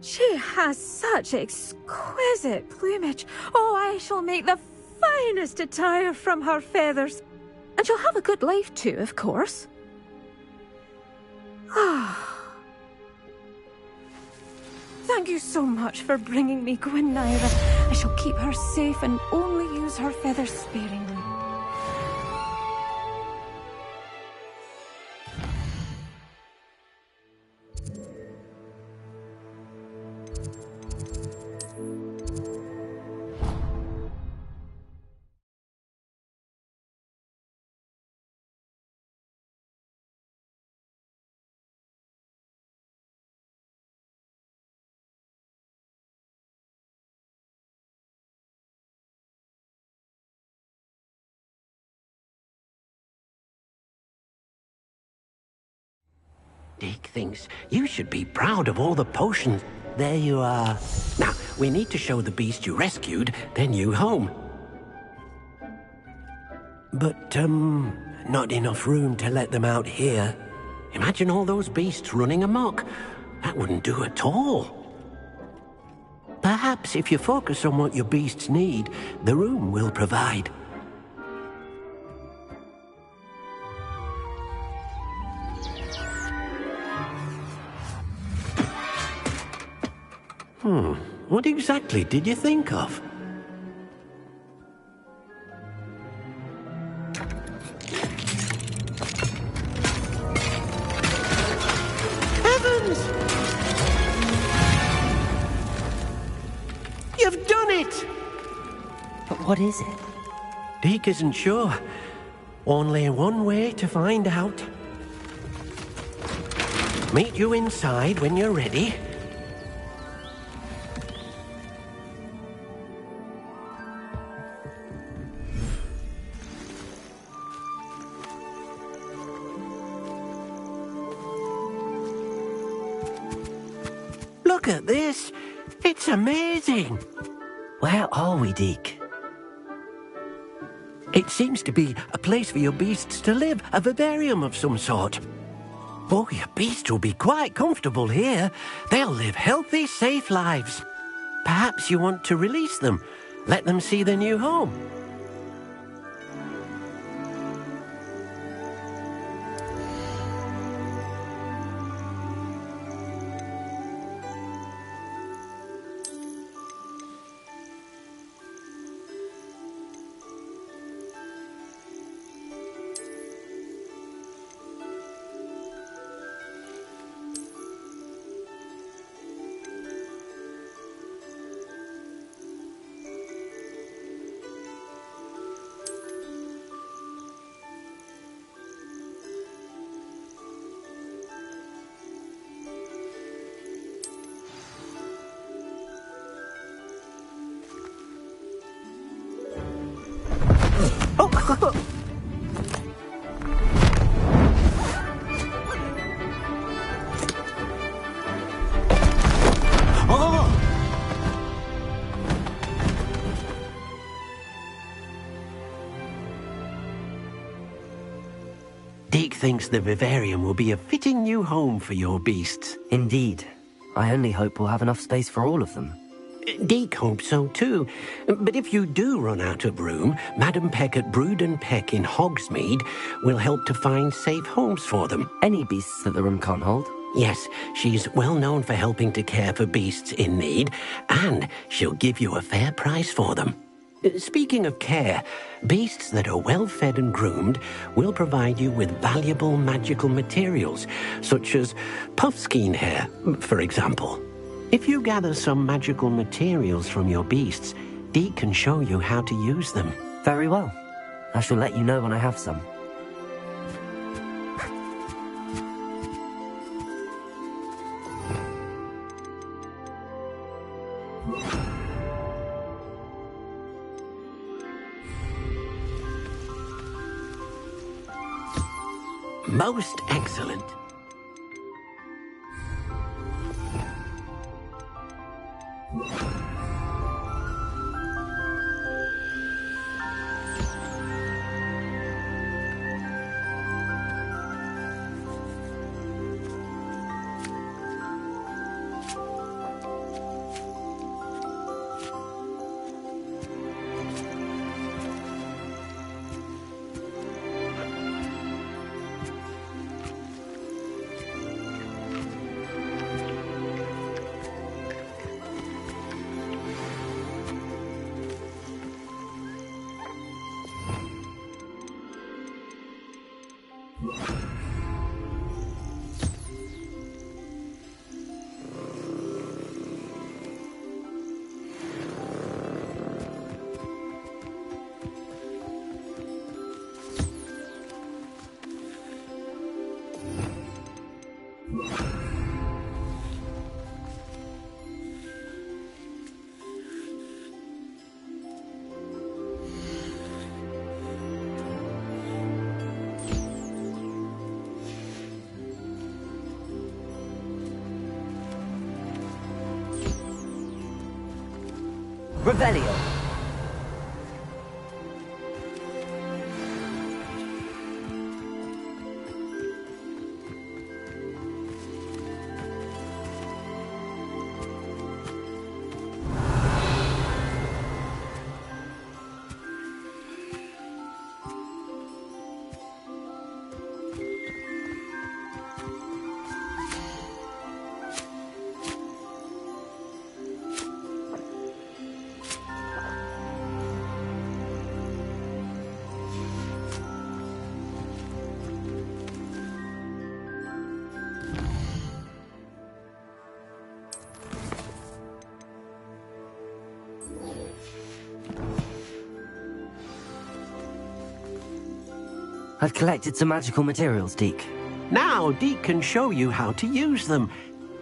She has such exquisite plumage. Oh, I shall make the finest attire from her feathers. And she'll have a good life too, of course. Ah, Thank you so much for bringing me Gwynaira. I shall keep her safe and only use her feathers sparingly. Dick thinks you should be proud of all the potions. There you are. Now, we need to show the beast you rescued their new home. But, not enough room to let them out here. Imagine all those beasts running amok. That wouldn't do at all. Perhaps if you focus on what your beasts need, the room will provide. What exactly did you think of? Heavens! You've done it! But what is it? Deke isn't sure. Only one way to find out. Meet you inside when you're ready. Look at this. It's amazing. Where are we, Deke? It seems to be a place for your beasts to live, a vivarium of some sort. Oh, your beasts will be quite comfortable here. They'll live healthy, safe lives. Perhaps you want to release them, let them see their new home. Deke thinks the vivarium will be a fitting new home for your beasts. Indeed. I only hope we'll have enough space for all of them. Deke hopes so too. But if you do run out of room, Madam Peck at Brood and Peck in Hogsmeade will help to find safe homes for them. Any beasts that the room can't hold? Yes, she's well known for helping to care for beasts in need, and she'll give you a fair price for them. Speaking of care, beasts that are well fed and groomed will provide you with valuable magical materials, such as puffskein hair, for example. If you gather some magical materials from your beasts, Deke can show you how to use them. Very well. I shall let you know when I have some. Most excellent. Revelio. I've collected some magical materials, Deke. Now, Deke can show you how to use them.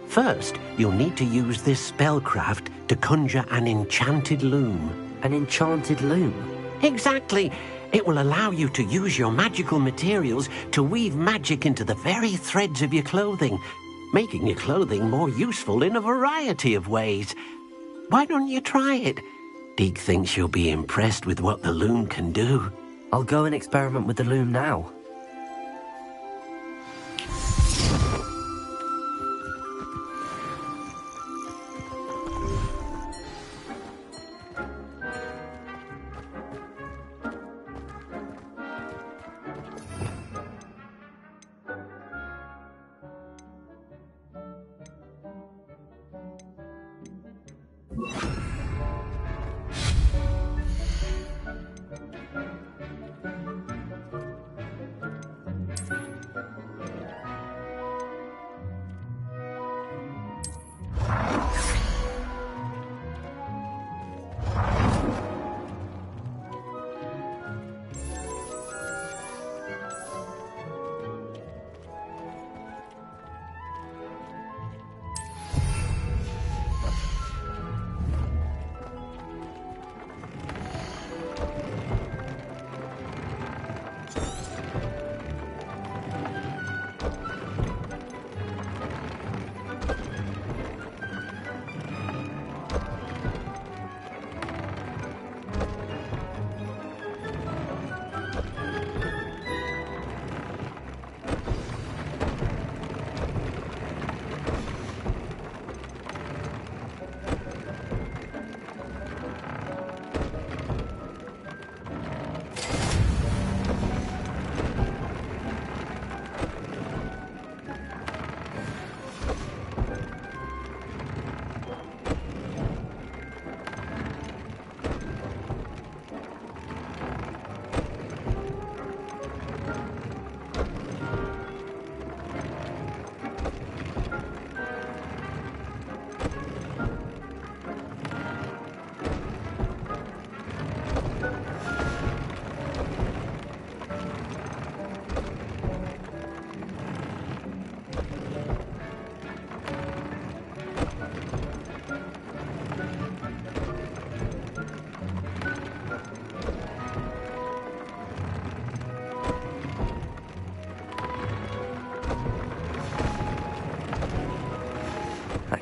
First, you'll need to use this spellcraft to conjure an enchanted loom. An enchanted loom? Exactly. It will allow you to use your magical materials to weave magic into the very threads of your clothing, making your clothing more useful in a variety of ways. Why don't you try it? Deke thinks you'll be impressed with what the loom can do. I'll go and experiment with the loom now.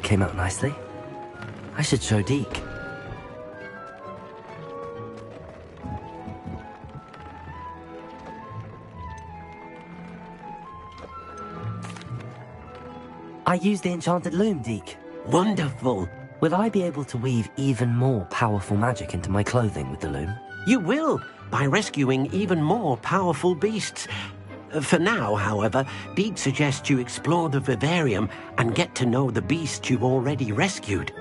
Came out nicely. I should show Deke. I used the enchanted loom, Deke. Wonderful. Will I be able to weave even more powerful magic into my clothing with the loom? You will, by rescuing even more powerful beasts. For now, however, Deke suggests you explore the vivarium and get to know the beasts you've already rescued.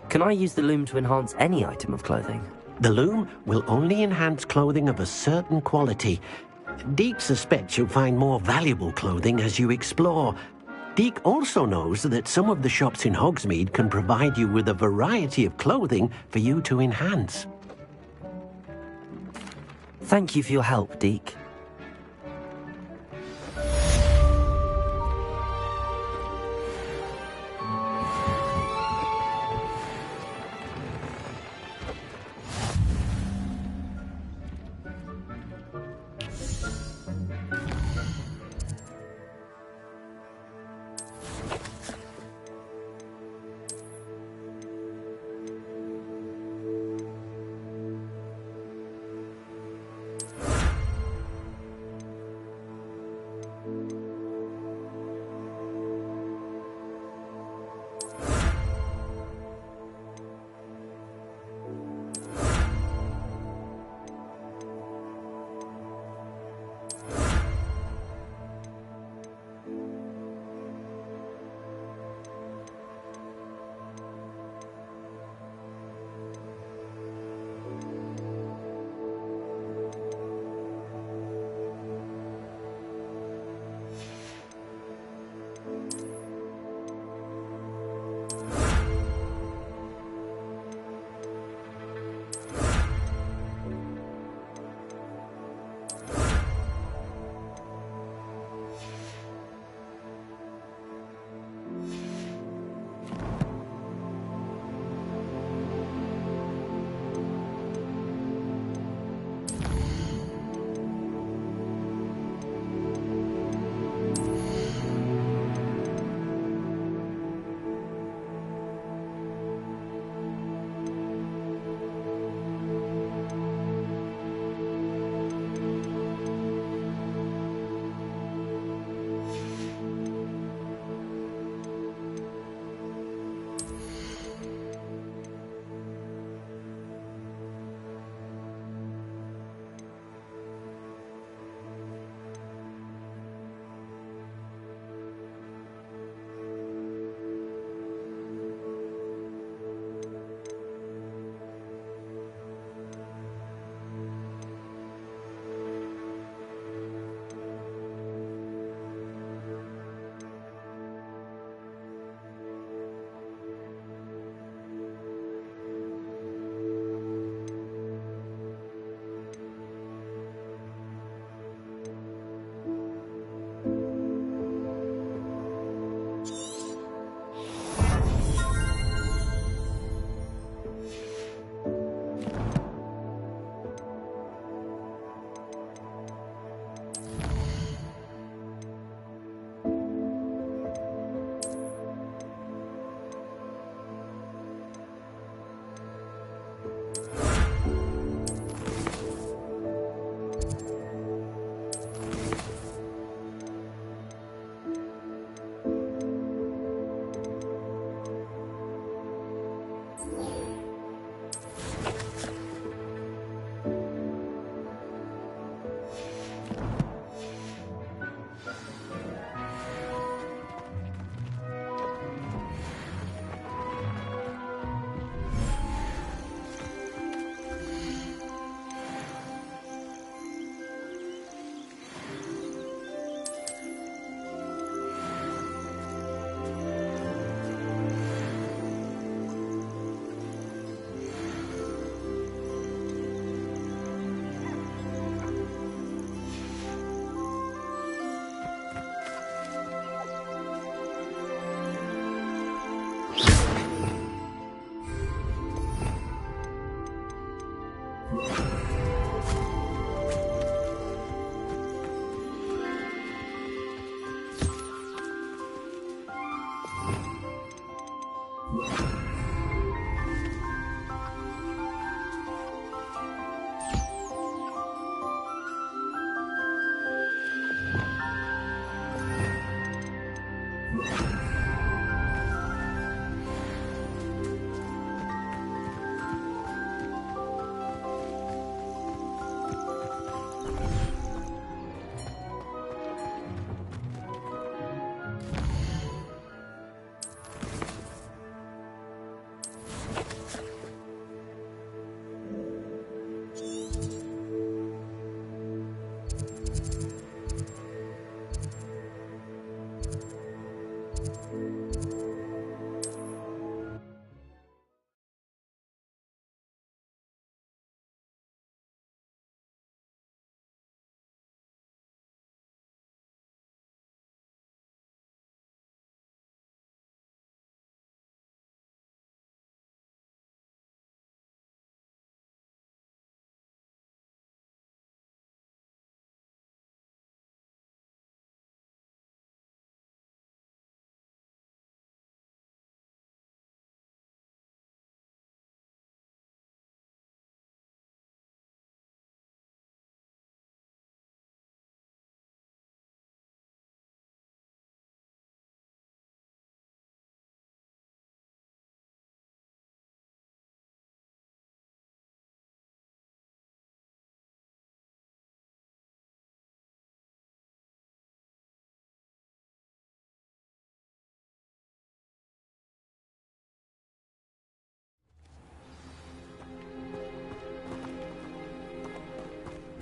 Can I use the loom to enhance any item of clothing? The loom will only enhance clothing of a certain quality. Deke suspects you'll find more valuable clothing as you explore. Deke also knows that some of the shops in Hogsmeade can provide you with a variety of clothing for you to enhance. Thank you for your help, Deke.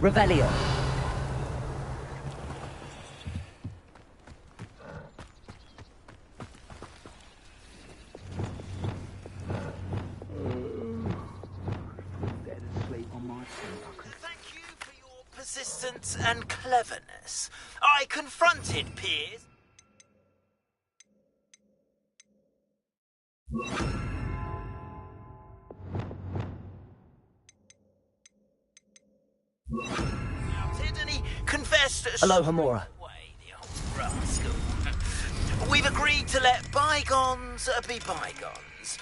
Revelio. Persistence and cleverness. I confronted Piers. And he confessed. Aloha, Mora. Rascal. We've agreed to let bygones be bygones.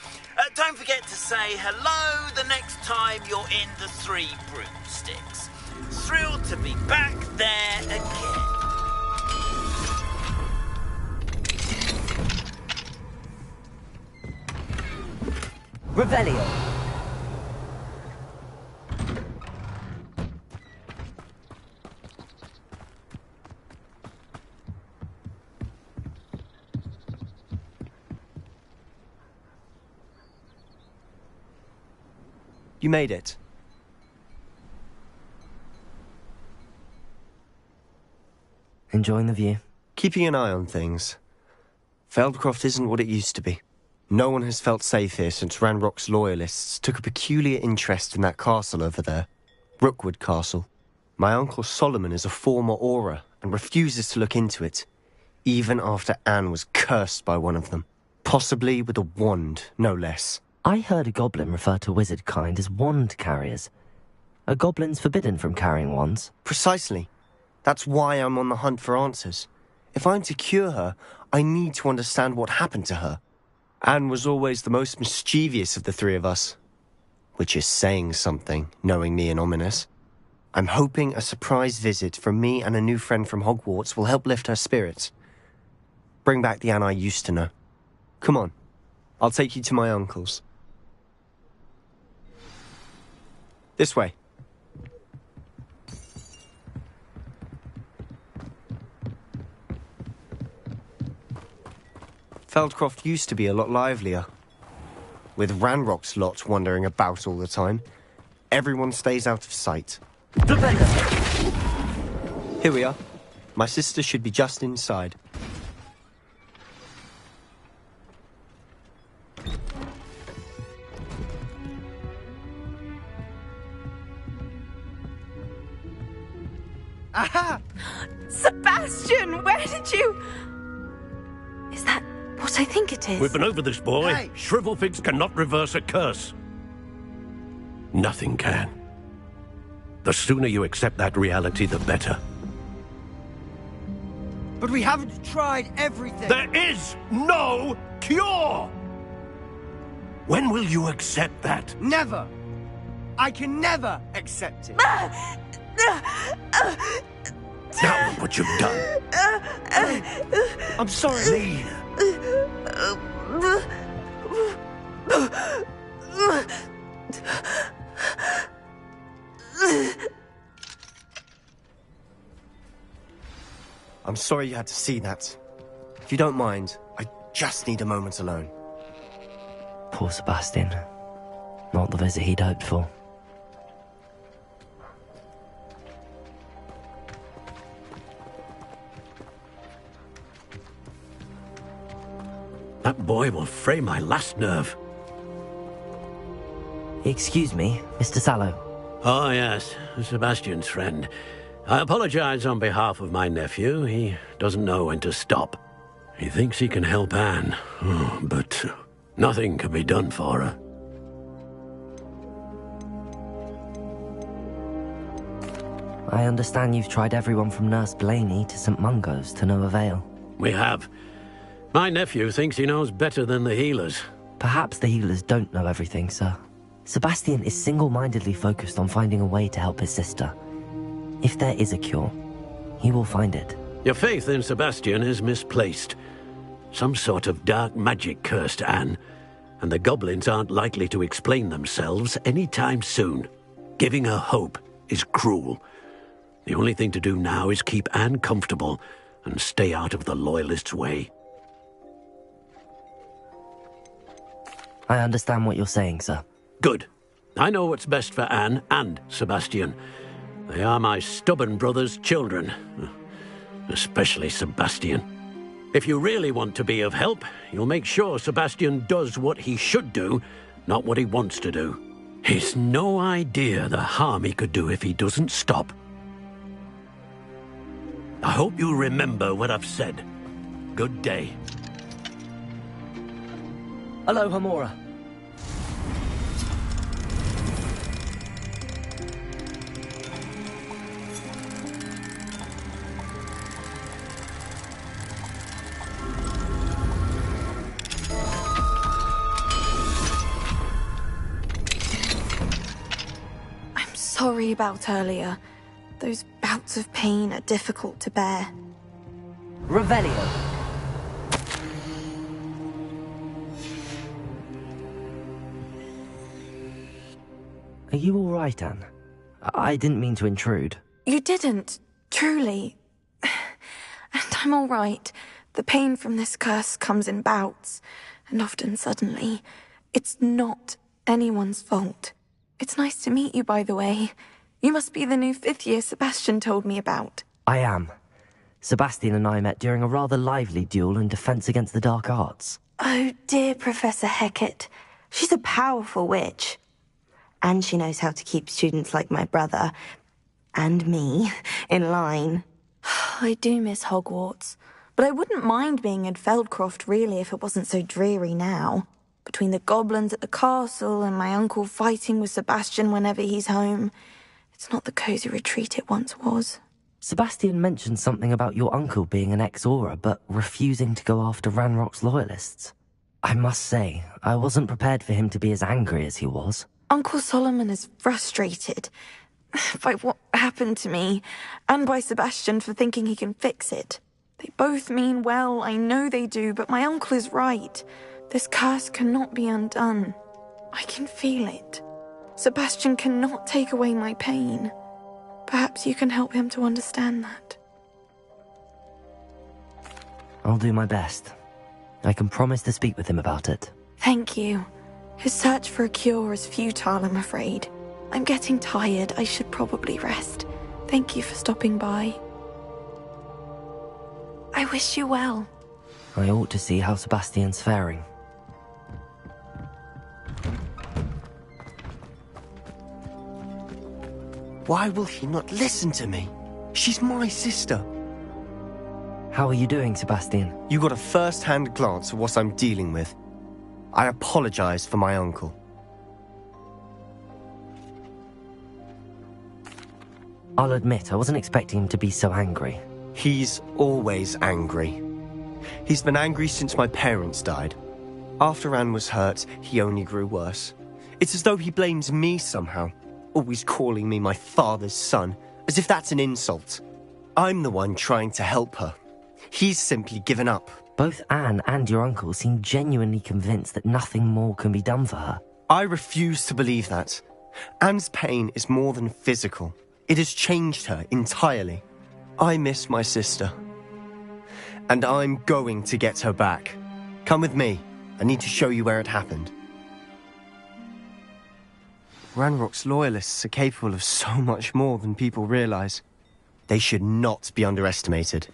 Don't forget to say hello the next time you're in the Three Broomsticks. Thrilled to be back there again. Revelio. You made it. Enjoying the view? Keeping an eye on things. Feldcroft isn't what it used to be. No one has felt safe here since Ranrock's loyalists took a peculiar interest in that castle over there. Rookwood Castle. My uncle Solomon is a former Auror and refuses to look into it, even after Anne was cursed by one of them. Possibly with a wand, no less. I heard a goblin refer to wizard kind as wand carriers. Are goblins forbidden from carrying wands? Precisely. That's why I'm on the hunt for answers. If I'm to cure her, I need to understand what happened to her. Anne was always the most mischievous of the three of us. Which is saying something, knowing me and Ominous. I'm hoping a surprise visit from me and a new friend from Hogwarts will help lift her spirits. Bring back the Anne I used to know. Come on, I'll take you to my uncle's. This way. Feldcroft used to be a lot livelier. With Ranrock's lot wandering about all the time, everyone stays out of sight. Here we are. My sister should be just inside. Aha! Sebastian, where did you... Is that what I think it is? We've been over this, boy. Hey. Shrivelfigs cannot reverse a curse. Nothing can. The sooner you accept that reality, the better. But we haven't tried everything. There is no cure! When will you accept that? Never. I can never accept it. Now look what you've done. I'm sorry. Leave. I'm sorry you had to see that. If you don't mind, I just need a moment alone. Poor Sebastian. Not the visit he'd hoped for. That boy will fray my last nerve. Excuse me, Mr. Sallow. Oh, yes, Sebastian's friend. I apologize on behalf of my nephew. He doesn't know when to stop. He thinks he can help Anne, but nothing can be done for her. I understand you've tried everyone from Nurse Blaney to St. Mungo's to no avail. We have. My nephew thinks he knows better than the healers. Perhaps the healers don't know everything, sir. Sebastian is single-mindedly focused on finding a way to help his sister. If there is a cure, he will find it. Your faith in Sebastian is misplaced. Some sort of dark magic cursed Anne, and the goblins aren't likely to explain themselves anytime soon. Giving her hope is cruel. The only thing to do now is keep Anne comfortable and stay out of the Loyalists' way. I understand what you're saying, sir. Good. I know what's best for Anne and Sebastian. They are my stubborn brother's children, especially Sebastian. If you really want to be of help, you'll make sure Sebastian does what he should do, not what he wants to do. He's no idea the harm he could do if he doesn't stop. I hope you remember what I've said. Good day. Hello, Hamura. I'm sorry about earlier. Those bouts of pain are difficult to bear. Revelio. Are you all right, Anne? I didn't mean to intrude. You didn't, truly. And I'm all right. The pain from this curse comes in bouts, and often suddenly. It's not anyone's fault. It's nice to meet you, by the way. You must be the new 5th year Sebastian told me about. I am. Sebastian and I met during a rather lively duel in defense against the dark arts. Oh, dear Professor Hecat. She's a powerful witch. And she knows how to keep students like my brother, and me, in line. I do miss Hogwarts, but I wouldn't mind being in Feldcroft, really, if it wasn't so dreary now. Between the goblins at the castle and my uncle fighting with Sebastian whenever he's home, it's not the cosy retreat it once was. Sebastian mentioned something about your uncle being an ex-Auror, but refusing to go after Ranrock's loyalists. I must say, I wasn't prepared for him to be as angry as he was. Uncle Solomon is frustrated by what happened to me, and by Sebastian for thinking he can fix it. They both mean well, I know they do, but my uncle is right. This curse cannot be undone. I can feel it. Sebastian cannot take away my pain. Perhaps you can help him to understand that. I'll do my best. I can promise to speak with him about it. Thank you. His search for a cure is futile, I'm afraid. I'm getting tired. I should probably rest. Thank you for stopping by. I wish you well. I ought to see how Sebastian's faring. Why will he not listen to me? She's my sister. How are you doing, Sebastian? You got a first-hand glance of what I'm dealing with. I apologize for my uncle. I'll admit, I wasn't expecting him to be so angry. He's always angry. He's been angry since my parents died. After Anne was hurt, he only grew worse. It's as though he blames me somehow, always calling me my father's son, as if that's an insult. I'm the one trying to help her. He's simply given up. Both Anne and your uncle seem genuinely convinced that nothing more can be done for her. I refuse to believe that. Anne's pain is more than physical. It has changed her entirely. I miss my sister. And I'm going to get her back. Come with me. I need to show you where it happened. Ranrock's loyalists are capable of so much more than people realize. They should not be underestimated.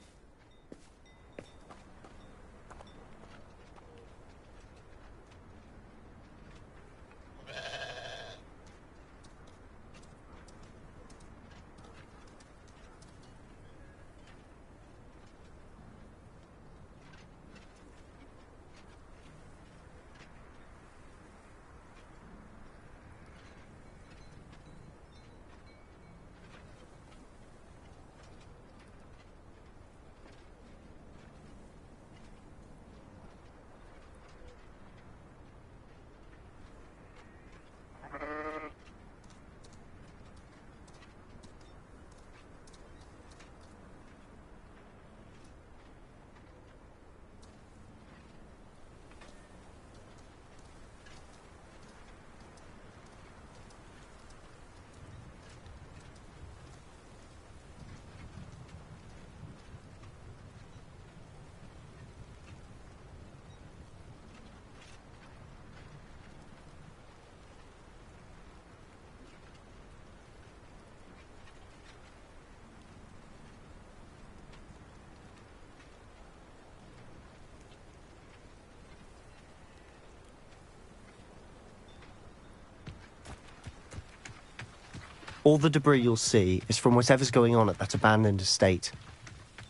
All the debris you'll see is from whatever's going on at that abandoned estate.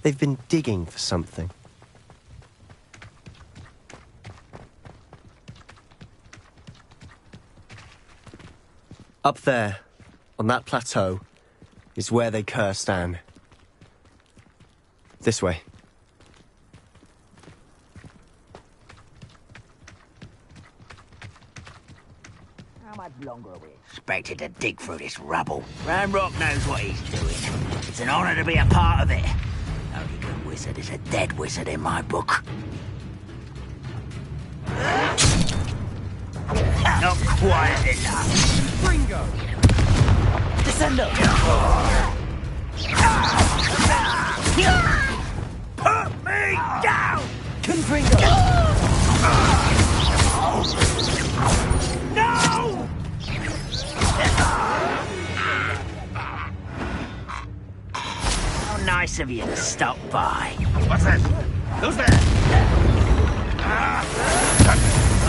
They've been digging for something. Up there, on that plateau, is where they cursed Anne. This way. How much longer are we? Expected to dig through this rubble. Ramrock knows what he's doing. It's an honor to be a part of it. Only good wizard is a dead wizard in my book. Not quiet enough. Gringo! Descendo! Put me down! Confringo! No! How nice of you to stop by. What's this? Who's there?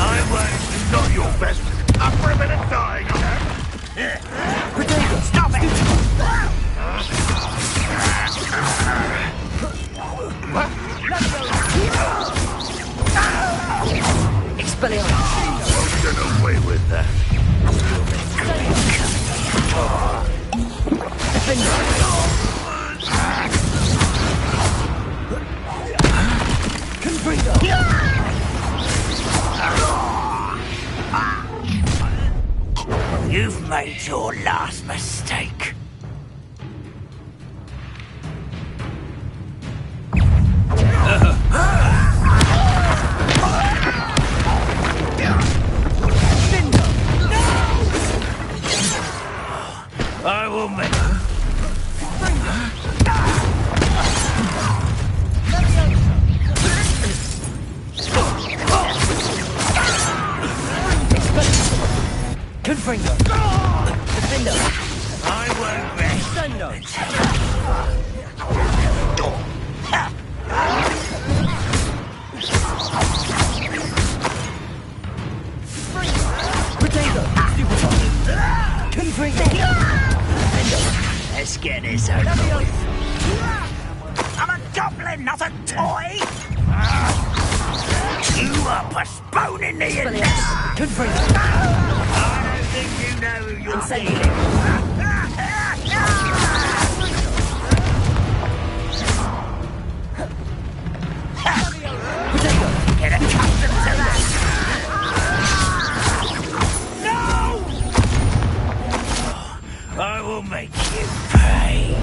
I was not your best. Up for a minute dying, Potato! Stop it! Expelliarmus! Get away with that. You've made your last mistake. I will make... Confringo! Defendo! I won't rest. Sendo! Potato! Confringo! Let's get this over with. I'm a goblin, not a toy! You are postponing the end. Confringo! I don't think you know who you're dealing. Get accustomed to that! No! I will make you pay.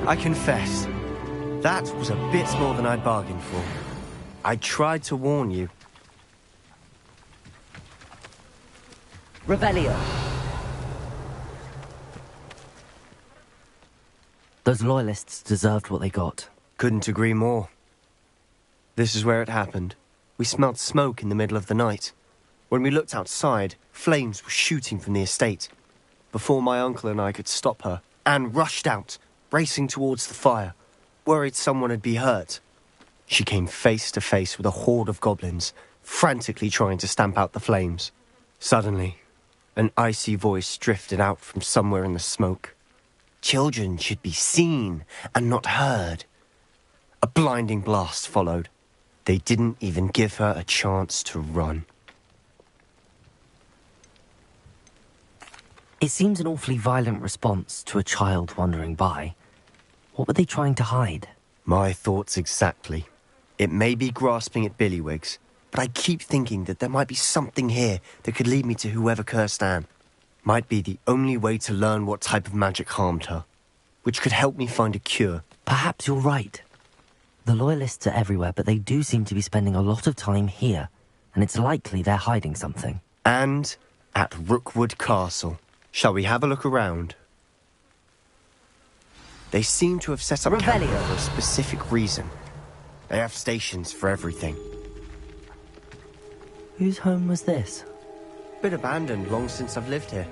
I confess, that was a bit more than I'd bargained for. I tried to warn you. Revelio. Those loyalists deserved what they got. Couldn't agree more. This is where it happened. We smelled smoke in the middle of the night. When we looked outside, flames were shooting from the estate. Before my uncle and I could stop her, Anne rushed out, racing towards the fire, worried someone had been hurt. She came face to face with a horde of goblins, frantically trying to stamp out the flames. Suddenly, an icy voice drifted out from somewhere in the smoke. Children should be seen and not heard. A blinding blast followed. They didn't even give her a chance to run. It seems an awfully violent response to a child wandering by. What were they trying to hide? My thoughts exactly. It may be grasping at Billywigs, but I keep thinking that there might be something here that could lead me to whoever cursed Anne. Might be the only way to learn what type of magic harmed her, which could help me find a cure. Perhaps you're right. The Loyalists are everywhere, but they do seem to be spending a lot of time here, and it's likely they're hiding something. And at Rookwood Castle. Shall we have a look around? They seem to have set up camp for a specific reason. They have stations for everything. Whose home was this? Been abandoned long since I've lived here.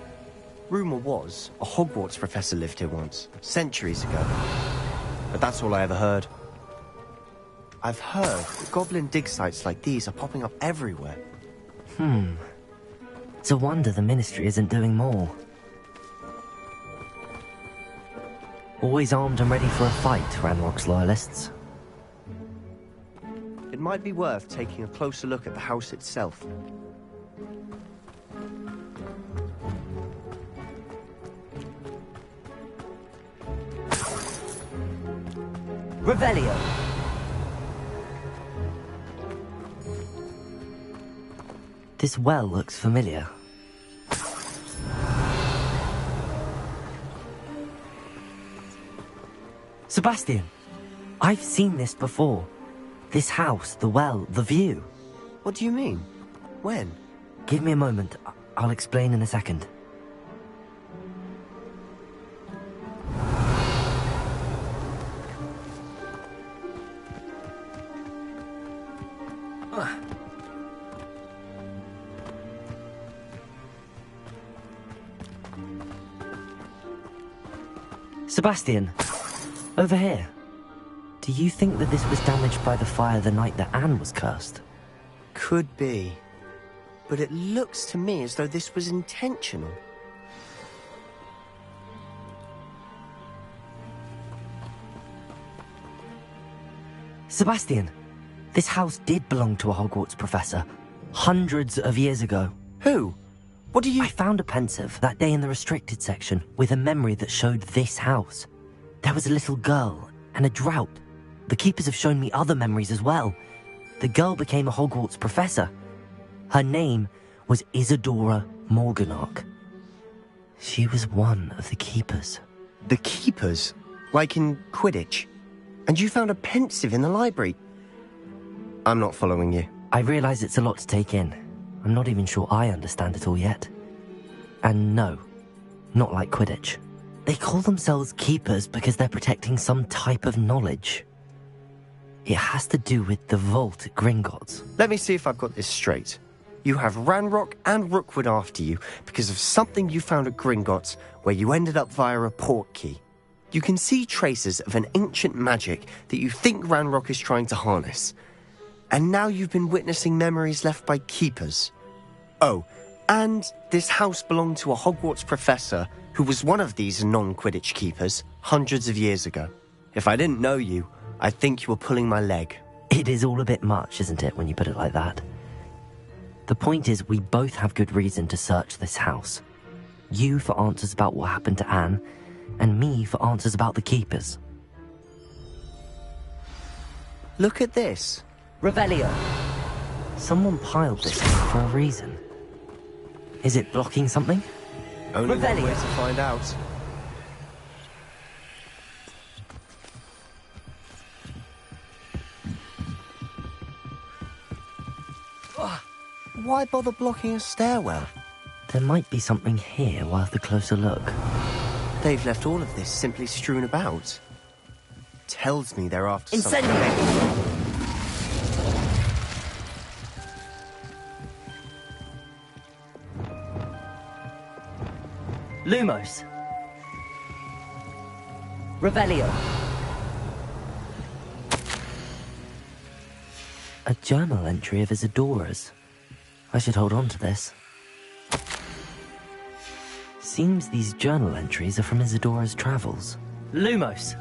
Rumour was, a Hogwarts professor lived here once, centuries ago. But that's all I ever heard. I've heard that goblin dig sites like these are popping up everywhere. It's a wonder the Ministry isn't doing more. Always armed and ready for a fight, Ranrock's loyalists. It might be worth taking a closer look at the house itself. Revelio! This well looks familiar. Sebastian, I've seen this before. This house, the well, the view. What do you mean? When? Give me a moment. I'll explain in a second. Sebastian, over here. Do you think that this was damaged by the fire the night that Anne was cursed? Could be. But it looks to me as though this was intentional. Sebastian, this house did belong to a Hogwarts professor, hundreds of years ago. Who? What do you... I found a pensive that day in the restricted section with a memory that showed this house. There was a little girl and a drought. The keepers have shown me other memories as well. The girl became a Hogwarts professor. Her name was Isadora Morganach. She was one of the keepers. The keepers? Like in Quidditch? And you found a pensive in the library? I'm not following you. I realize it's a lot to take in. I'm not even sure I understand it all yet. And no, not like Quidditch. They call themselves keepers because they're protecting some type of knowledge. It has to do with the vault at Gringotts. Let me see if I've got this straight. You have Ranrock and Rookwood after you because of something you found at Gringotts where you ended up via a portkey. You can see traces of an ancient magic that you think Ranrock is trying to harness. And now you've been witnessing memories left by keepers. Oh, and this house belonged to a Hogwarts professor who was one of these non-Quidditch keepers hundreds of years ago. If I didn't know you, I think you were pulling my leg. It is all a bit much, isn't it, when you put it like that? The point is, we both have good reason to search this house. You for answers about what happened to Anne, and me for answers about the keepers. Look at this. Revelio. Someone piled this here for a reason. Is it blocking something? Only Revelio. one way to find out. Why bother blocking a stairwell? There might be something here worth a closer look. They've left all of this simply strewn about. Tells me they're after something. Lumos. Revelio. A journal entry of Isadora's. I should hold on to this. Seems these journal entries are from Isadora's travels. Lumos.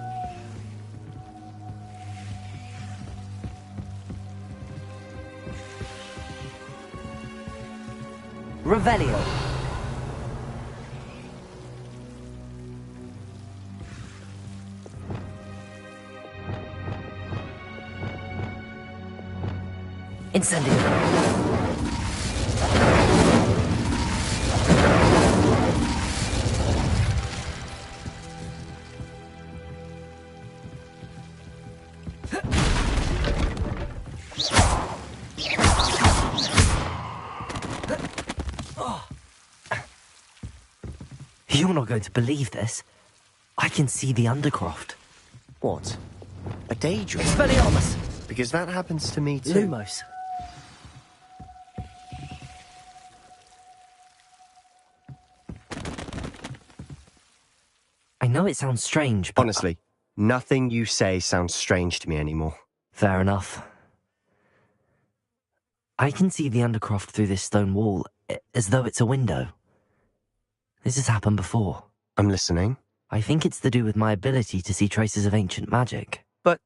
Revelio. Incendio. You're not going to believe this. I can see the Undercroft. What? A daydream? Expelliarmus! Because that happens to me too. Lumos. I know it sounds strange, but... Honestly, nothing you say sounds strange to me anymore. Fair enough. I can see the Undercroft through this stone wall, as though it's a window. This has happened before. I'm listening. I think it's to do with my ability to see traces of ancient magic. But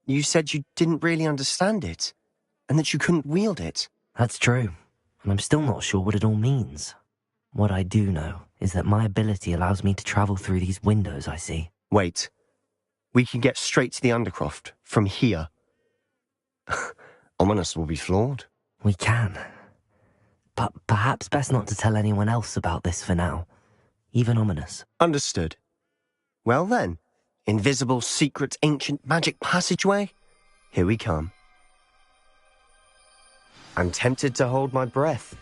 you said you didn't really understand it, and that you couldn't wield it. That's true, and I'm still not sure what it all means. What I do know is that my ability allows me to travel through these windows I see. Wait. We can get straight to the Undercroft from here. Ominous will be floored. We can. But perhaps best not to tell anyone else about this for now. Even Ominous. Understood. Well then, invisible, secret, ancient magic passageway? Here we come. I'm tempted to hold my breath.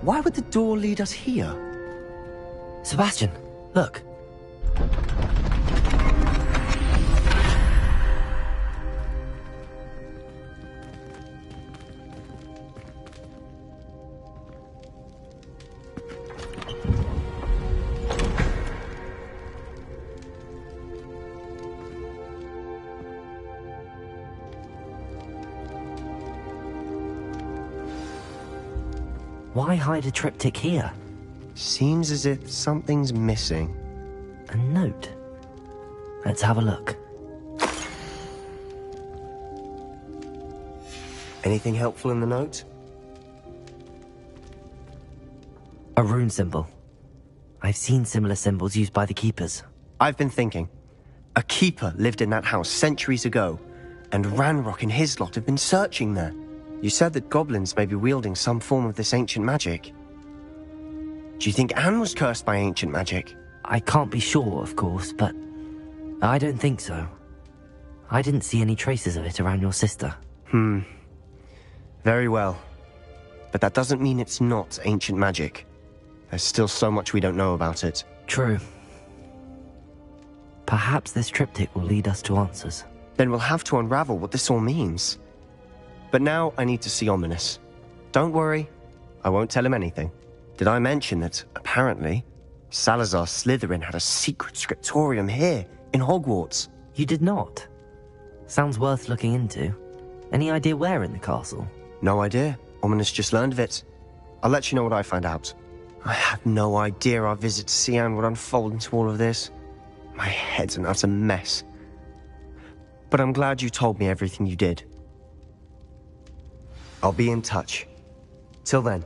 Why would the door lead us here? Sebastian, look. Why hide a triptych here? Seems as if something's missing. A note. Let's have a look. Anything helpful in the note? A rune symbol. I've seen similar symbols used by the keepers. I've been thinking. A keeper lived in that house centuries ago, and Ranrock and his lot have been searching there. You said that goblins may be wielding some form of this ancient magic. Do you think Anne was cursed by ancient magic? I can't be sure, of course, but I don't think so. I didn't see any traces of it around your sister. Very well. But that doesn't mean it's not ancient magic. There's still so much we don't know about it. True. Perhaps this triptych will lead us to answers. Then we'll have to unravel what this all means. But now I need to see Ominous. Don't worry, I won't tell him anything. Did I mention that, apparently, Salazar Slytherin had a secret scriptorium here, in Hogwarts? You did not? Sounds worth looking into. Any idea where in the castle? No idea. Ominous just learned of it. I'll let you know what I find out. I had no idea our visit to Cian would unfold into all of this. My head's an utter mess. But I'm glad you told me everything you did. I'll be in touch. Till then.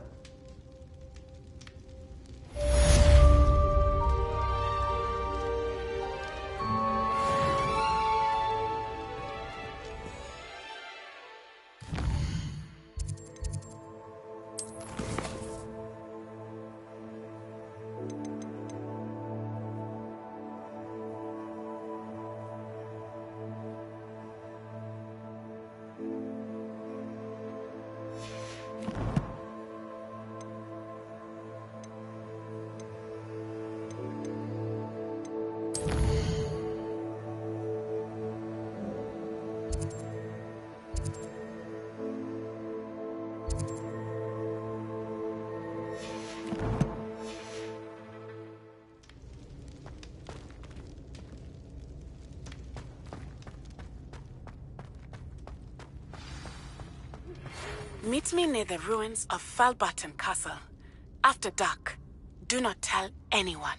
Meet me near the ruins of Falbaton Castle. After dark. Do not tell anyone.